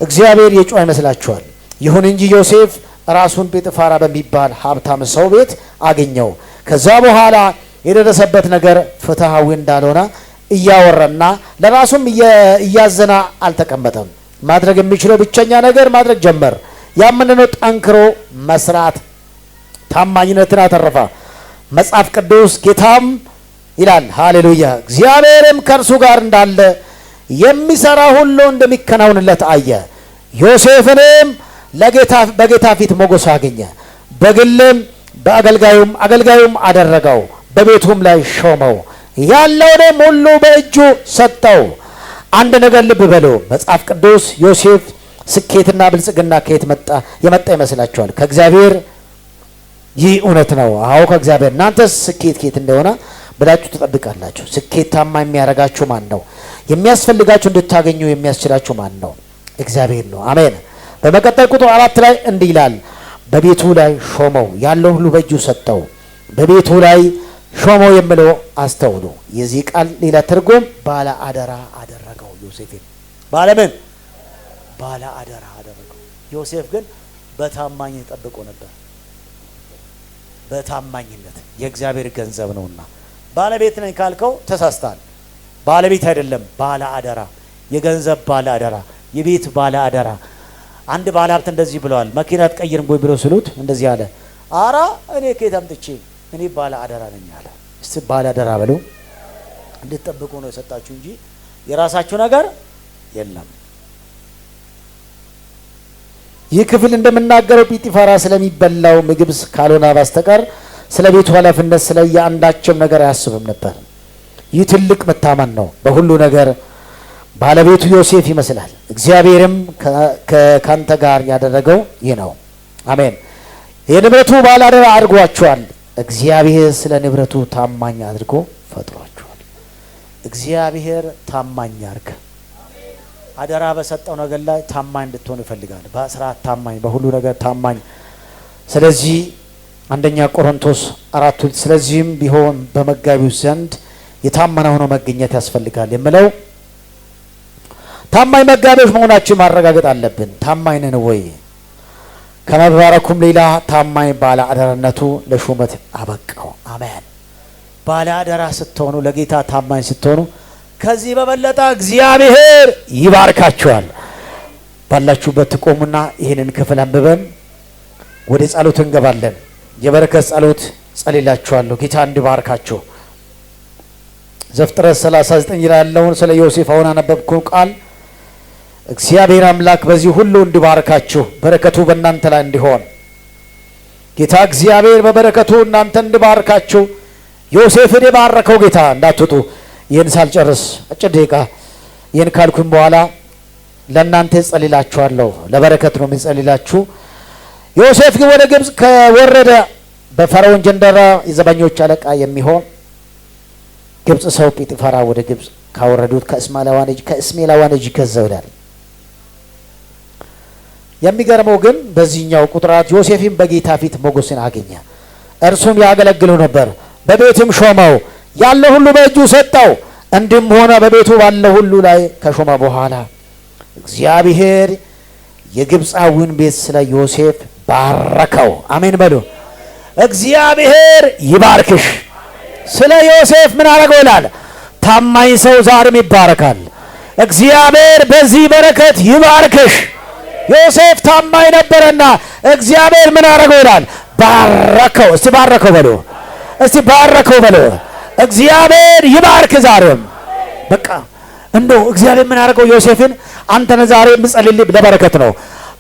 እግዚአብሔር የጮኸ ይመስላችኋል? ይሁን እንጂ ዮሴፍ ራሱን ጴጥፋራ በሚባል ሀብታም ሰው ቤት አገኘው። ከዛ በኋላ የደረሰበት ነገር ፍትሃዊ እንዳልሆነ እያወራና ለራሱም እያዘና አልተቀመጠም። ማድረግ የሚችለው ብቸኛ ነገር ማድረግ ጀመር። ያምንነው ጠንክሮ መስራት ታማኝነትን አተረፈ። መጽሐፍ ቅዱስ ጌታም ይላል ሃሌሉያ፣ እግዚአብሔርም ከእርሱ ጋር እንዳለ የሚሰራ ሁሉ እንደሚከናወንለት አየ። ዮሴፍንም በጌታ ፊት ሞገስ አገኘ። በግልም አገልጋዩም አደረገው፣ በቤቱም ላይ ሾመው፣ ያለውንም ሁሉ በእጁ ሰጠው። አንድ ነገር ልብ በሉ። መጽሐፍ ቅዱስ ዮሴፍ ስኬትና ብልጽግና ከየት የመጣ ይመስላችኋል? ከእግዚአብሔር። ይህ እውነት ነው። አዎ ከእግዚአብሔር። እናንተስ ስኬት ከየት እንደሆነ ብላችሁ ትጠብቃላችሁ? ስኬታማ የሚያደርጋችሁ ማን ነው? የሚያስፈልጋችሁ እንድታገኙ የሚያስችላችሁ ማን ነው? እግዚአብሔር ነው። አሜን። በመቀጠል ቁጥር 4 ላይ እንዲህ ይላል፣ በቤቱ ላይ ሾመው፣ ያለው ሁሉ በእጁ ሰጠው። በቤቱ ላይ ሾመው የሚለው አስተውሉ። የዚህ ቃል ሌላ ትርጉም ባለ አደራ አደረገው። ዮሴፍን ባለምን ባለ አደራ አደረገው። ዮሴፍ ግን በታማኝነት ጠብቆ ነበር። በታማኝነት የእግዚአብሔር ገንዘብ ነውና። ባለቤት ነኝ ካልከው ተሳስተሃል። ባለቤት አይደለም፣ ባለ አደራ፣ የገንዘብ ባለ አደራ፣ የቤት ባለ አደራ። አንድ ባለ ሀብት እንደዚህ ብለዋል። መኪና ትቀይርም ወይ ብለው ስሉት እንደዚህ አለ፣ አራ እኔ ከየት አምጥቼ እኔ ባለ አደራ ነኝ አለ። እስቲ ባለ አደራ በሉ። እንድትጠብቁ ነው የሰጣችሁ እንጂ የራሳችሁ ነገር የለም። ይህ ክፍል እንደምናገረው ጲጢፋራ ስለሚበላው ምግብ ካልሆነ በስተቀር ስለ ቤቱ ኃላፊነት ስለ የአንዳችም ነገር አያስብም ነበር። ይህ ትልቅ መታመን ነው። በሁሉ ነገር ባለቤቱ ዮሴፍ ይመስላል። እግዚአብሔርም ከካንተ ጋር ያደረገው ይህ ነው። አሜን። የንብረቱ ባለአደራ አድርጓቸዋል። እግዚአብሔር ስለ ንብረቱ ታማኝ አድርጎ ፈጥሯቸዋል። እግዚአብሔር ታማኝ አድርገ አደራ በሰጠው ነገር ላይ ታማኝ እንድትሆን ይፈልጋል። በስርዓት ታማኝ፣ በሁሉ ነገር ታማኝ። ስለዚህ አንደኛ ቆሮንቶስ 4 ስለዚህም ቢሆን በመጋቢው ዘንድ የታመነ ሆኖ መገኘት ያስፈልጋል የምለው ታማኝ መጋቢዎች መሆናችን ማረጋገጥ አለብን። ታማኝ ነን ወይ? ከመባረኩም ሌላ ታማኝ ባለ አደራነቱ ለሹመት አበቃው። አሜን። ባለ አደራ ስትሆኑ፣ ለጌታ ታማኝ ስትሆኑ ከዚህ በበለጠ እግዚአብሔር ይባርካችኋል። ባላችሁበት ትቆሙና ይህንን ክፍል አንብበን ወደ ጸሎት እንገባለን። የበረከት ጸሎት ጸልላችኋለሁ። ጌታ እንዲባርካችሁ። ዘፍጥረት 39 ላይ ያለውን ስለ ዮሴፍ አሁን አነበብኩ ቃል እግዚአብሔር አምላክ በዚህ ሁሉ እንዲባርካችሁ በረከቱ በእናንተ ላይ እንዲሆን ጌታ እግዚአብሔር በበረከቱ እናንተ እንዲባርካችሁ ዮሴፍን የባረከው ጌታ እንዳትወጡ። ይህን ሳልጨርስ አጭር ደቂቃ ይህን ካልኩኝ በኋላ ለእናንተ ጸልላችኋለሁ። ለበረከት ነው የምንጸልላችሁ። ዮሴፍ ግን ወደ ግብፅ ከወረደ በፈርዖን ጀንደራ የዘበኞች አለቃ የሚሆን ግብፅ ሰው ጲጥፋራ ወደ ግብፅ ካወረዱት ከእስማኤላውያን እጅ ገዛው ይላል። የሚገርመው ግን በዚህኛው ቁጥራት ዮሴፍም በጌታ ፊት ሞገስን አገኘ፣ እርሱም ያገለግለው ነበር፣ በቤትም ሾመው፣ ያለ ሁሉ በእጁ ሰጠው። እንዲህም ሆነ በቤቱ ባለ ሁሉ ላይ ከሾመ በኋላ እግዚአብሔር የግብፃዊውን ቤት ስለ ዮሴፍ ባረከው። አሜን በሉ። እግዚአብሔር ይባርክሽ። ስለ ዮሴፍ ምን አደረገው ይላል? ታማኝ ሰው ዛሬም ይባረካል። እግዚአብሔር በዚህ በረከት ይባርክሽ። ዮሴፍ ታማኝ ነበረና እግዚአብሔር ምን አደረገው ይላል? ባረከው። እስቲ ባረከው በሉ። እስቲ ባረከው በሉ። እግዚአብሔር ይባርክ ዛሬም። በቃ እንደው እግዚአብሔር ምን አደረገው ዮሴፍን? አንተን ዛሬ የምጸልይልህ ለበረከት ነው።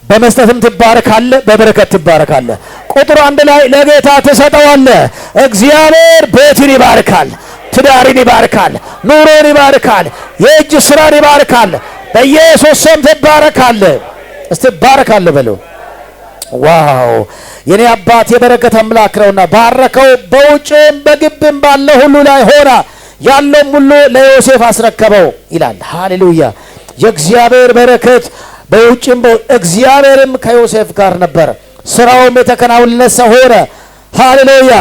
በመስጠትም ትባረካለህ፣ በበረከት ትባረካለህ። ቁጥር 1 ላይ ለጌታ ትሰጠዋለህ። እግዚአብሔር ቤትን ይባርካል፣ ትዳርን ይባርካል፣ ኑሮን ይባርካል፣ የእጅ ስራን ይባርካል። በኢየሱስ ስም ትባረካለህ። እስቲ ባረካለህ በሉ። ዋው! የኔ አባት የበረከት አምላክ ነውና ባረከው። በውጭም በግብም ባለ ሁሉ ላይ ሆነ፣ ያለውም ሁሉ ለዮሴፍ አስረከበው ይላል። ሃሌሉያ! የእግዚአብሔር በረከት በውጭም እግዚአብሔርም ከዮሴፍ ጋር ነበር፣ ስራውም የተከናወነለት ሰው ሆነ። ሃሌሉያ!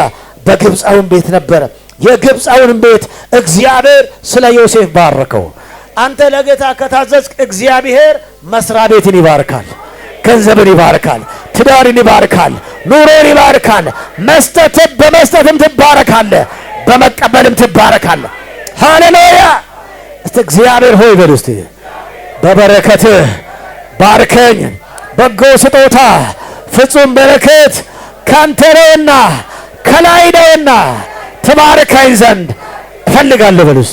በግብፃውን ቤት ነበር። የግብፃውን ቤት እግዚአብሔር ስለ ዮሴፍ ባረከው። አንተ ለጌታ ከታዘዝክ እግዚአብሔር መስሪያ ቤትን ይባርካል፣ ገንዘብን ይባርካል፣ ትዳርን ይባርካል፣ ኑሮን ይባርካል። በመስጠትም ትባረካለህ፣ በመቀበልም ትባረካለህ። ሃሌሉያ! እስቲ እግዚአብሔር ሆይ በሉ እስቲ በበረከትህ ባርከኝ። በጎ ስጦታ ፍጹም በረከት ካንተ ነውና ከላይ ነውና ትባርከኝ ዘንድ እፈልጋለሁ በሉስ።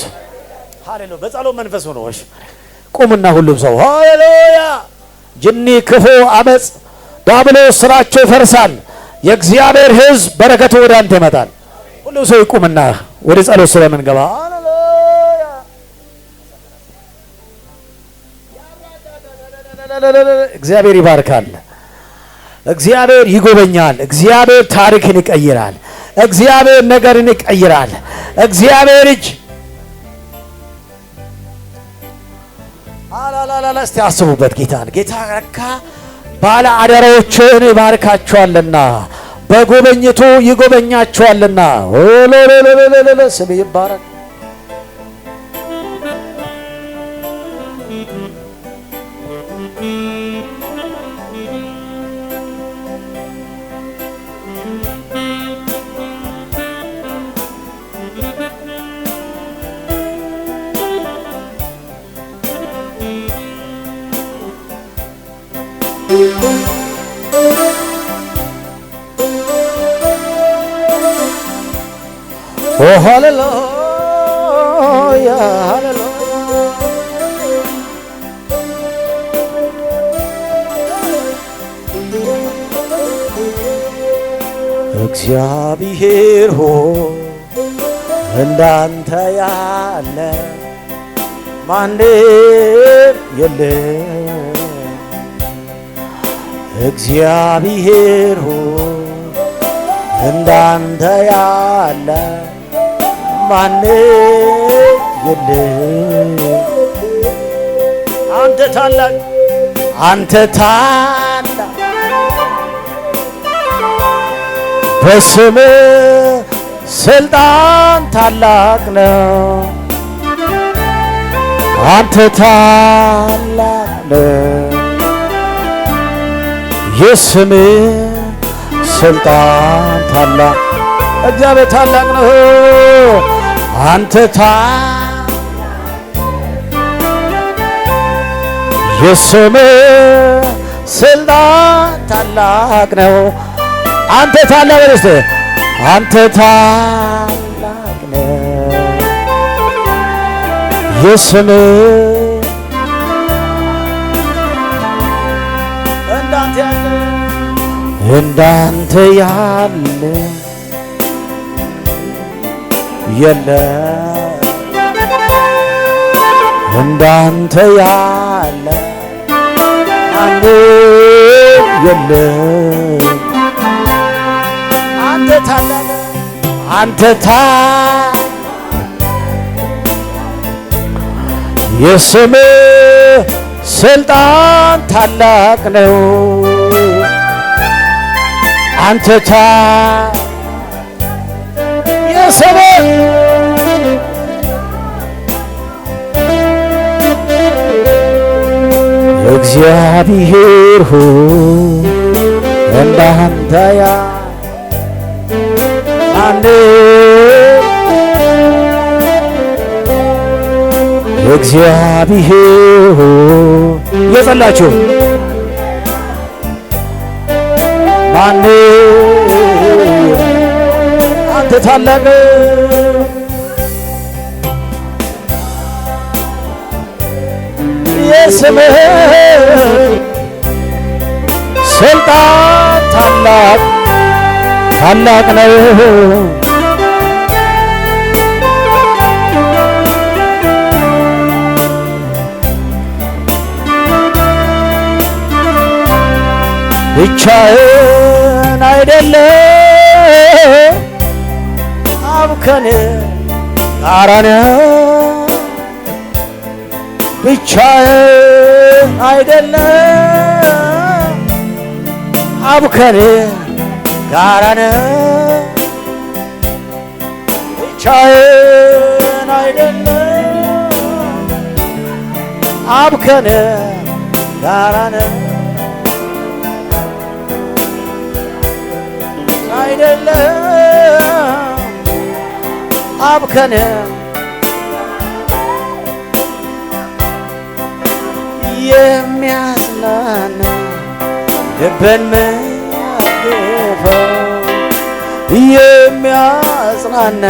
ሃሌሉያ! በጸሎት መንፈስ ሆኖ ቁምና ሁሉም ሰው ሃሌሉያ! ጅኒ፣ ክፉ፣ አመጽ፣ ዲያብሎስ ስራቸው ይፈርሳል። የእግዚአብሔር ሕዝብ በረከቱ ወደ አንተ ይመጣል። ሁሉም ሰው ይቁምና ወደ ጸሎት ስለምንገባ ሃሌሉያ! እግዚአብሔር ይባርካል። እግዚአብሔር ይጎበኛል። እግዚአብሔር ታሪክን ይቀይራል። እግዚአብሔር ነገርን ይቀይራል። እግዚአብሔር እጅ አላላላ እስቲ አስቡበት። ጌታ ረካ ባለ አደራዎችን ይባርካቸዋልና በጉብኝቱ ይጎበኛቸዋልና ስም ይባረክ። Oh hallelujah, hallelujah. እግዚአብሔር ሆይ እንዳንተ ያለ ማንም የለም። እግዚአብሔር ሆይ እንዳንተ ያለ ማንም የለም። አንተ ታላቅ፣ አንተ ታላቅ በስም ስልጣን ታላቅ ነው። አንተ ታላቅ ነህ። የስም ስልጣን ታላቅ እግዚአብሔር ታላቅ ነው። አንተ የስም ስልጣን ታላቅ ነው። አንተ ታላቅ ነህ። አንተ ታላቅ ነህ። የስም እንዳንተ ያለ የለም። እንዳንተ ያለ አንድ የለም። አንተ ታላቅ አንተ የስም ስልጣን ታላቅ ነው። አንተ የስም እግዚአብሔር ሆይ እንዳንተ ያለ እግዚአብሔር የጸላችሁ ማን አንተ ታላቅ የስምህ ስልጣን ታላቅ ታላቅ ነው። ብቻህን አይደለም አብ ከኔ ጋር ነው። ብቻህን አይደለም አብ ከኔ ጋር ነው። ብቻህን አይደለም አብ ከኔ ጋር ነው። አይደለም አብ ከኔ የሚያጽናና ልብን የሚያግፈው የሚያጽናና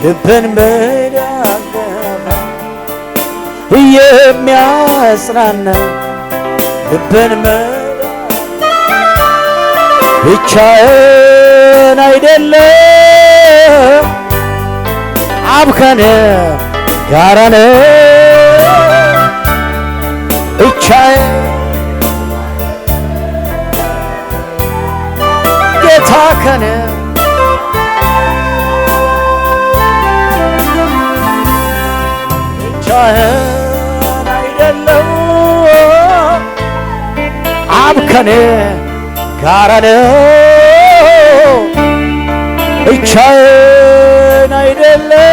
ልብን የሚያግፈው የሚያጽናና ልብን ብቻህን አይደለም አብ ከኔ ጋር ነው። ብቻህን ጌታ ከኔ ብቻህን አይደለም አብ ከኔ ጋር ነው። ብቻዬን አይደለም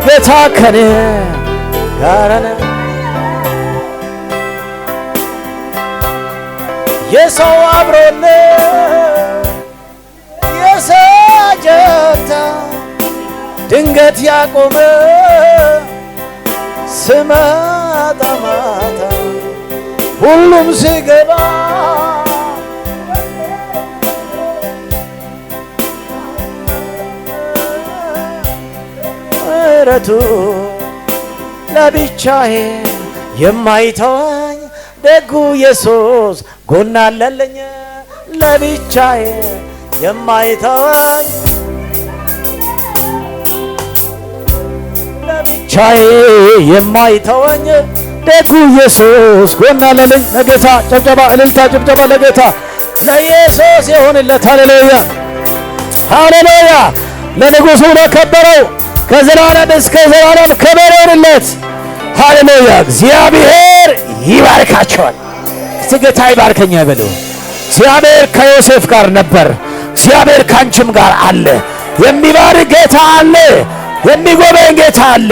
ጌታ ከኔ ጋር ነው። የሰው አብሮነት የሰው አጀታ ድንገት ያቆመ ስመጣ ማታ ሁሉም ሲገባ ምሕረቱ ለብቻዬ የማይተወኝ ደጉ ኢየሱስ ጎን አለልኝ። ለብቻዬ የማይተወኝ ለብቻዬ የማይተወኝ ደጉ ኢየሱስ ጎን አለልኝ። ለጌታ ጨብጨባ፣ እልልታ፣ ጭብጨባ ለጌታ ለኢየሱስ ይሁንለት። ሃሌሉያ ሃሌሉያ። ለንጉሡ ለከበረው ከዘላለም እስከ ዘላለም ክብር ይሁንለት። ሃሌሉያ። እግዚአብሔር ይባርካቸዋል። እስቲ ጌታ ይባርከኛ በሉ። እግዚአብሔር ከዮሴፍ ጋር ነበር። እግዚአብሔር ካንቺም ጋር አለ። የሚባርክ ጌታ አለ። የሚጎበኝ ጌታ አለ።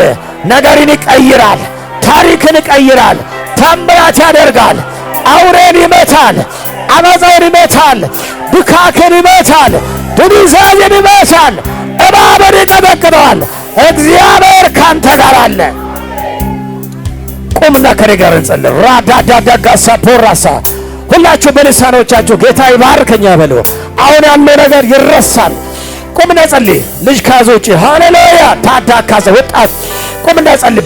ነገርን ይቀይራል። ታሪክን ይቀይራል። ታምራት ያደርጋል። አውሬን ይመታል። አመፃን ይመታል። ዱካክን ይመታል። ድንዛዝን ይመታል። እባብን ይቀጠቅጠዋል። እግዚአብሔር ካንተ ጋር አለ። ቁምና ከኔ ጋር እንጸልይ። ራዳዳዳጋ ሳፖራሳ ሁላችሁ በልሳኖቻችሁ ጌታ ይባርከኛ በሉ። አሁን ያለው ነገር ይረሳል። ቁምና ጸልይ። ልጅ ካዞች ሃሌሉያ ታዳካዘ ወጣት ቁምና ጸልይ።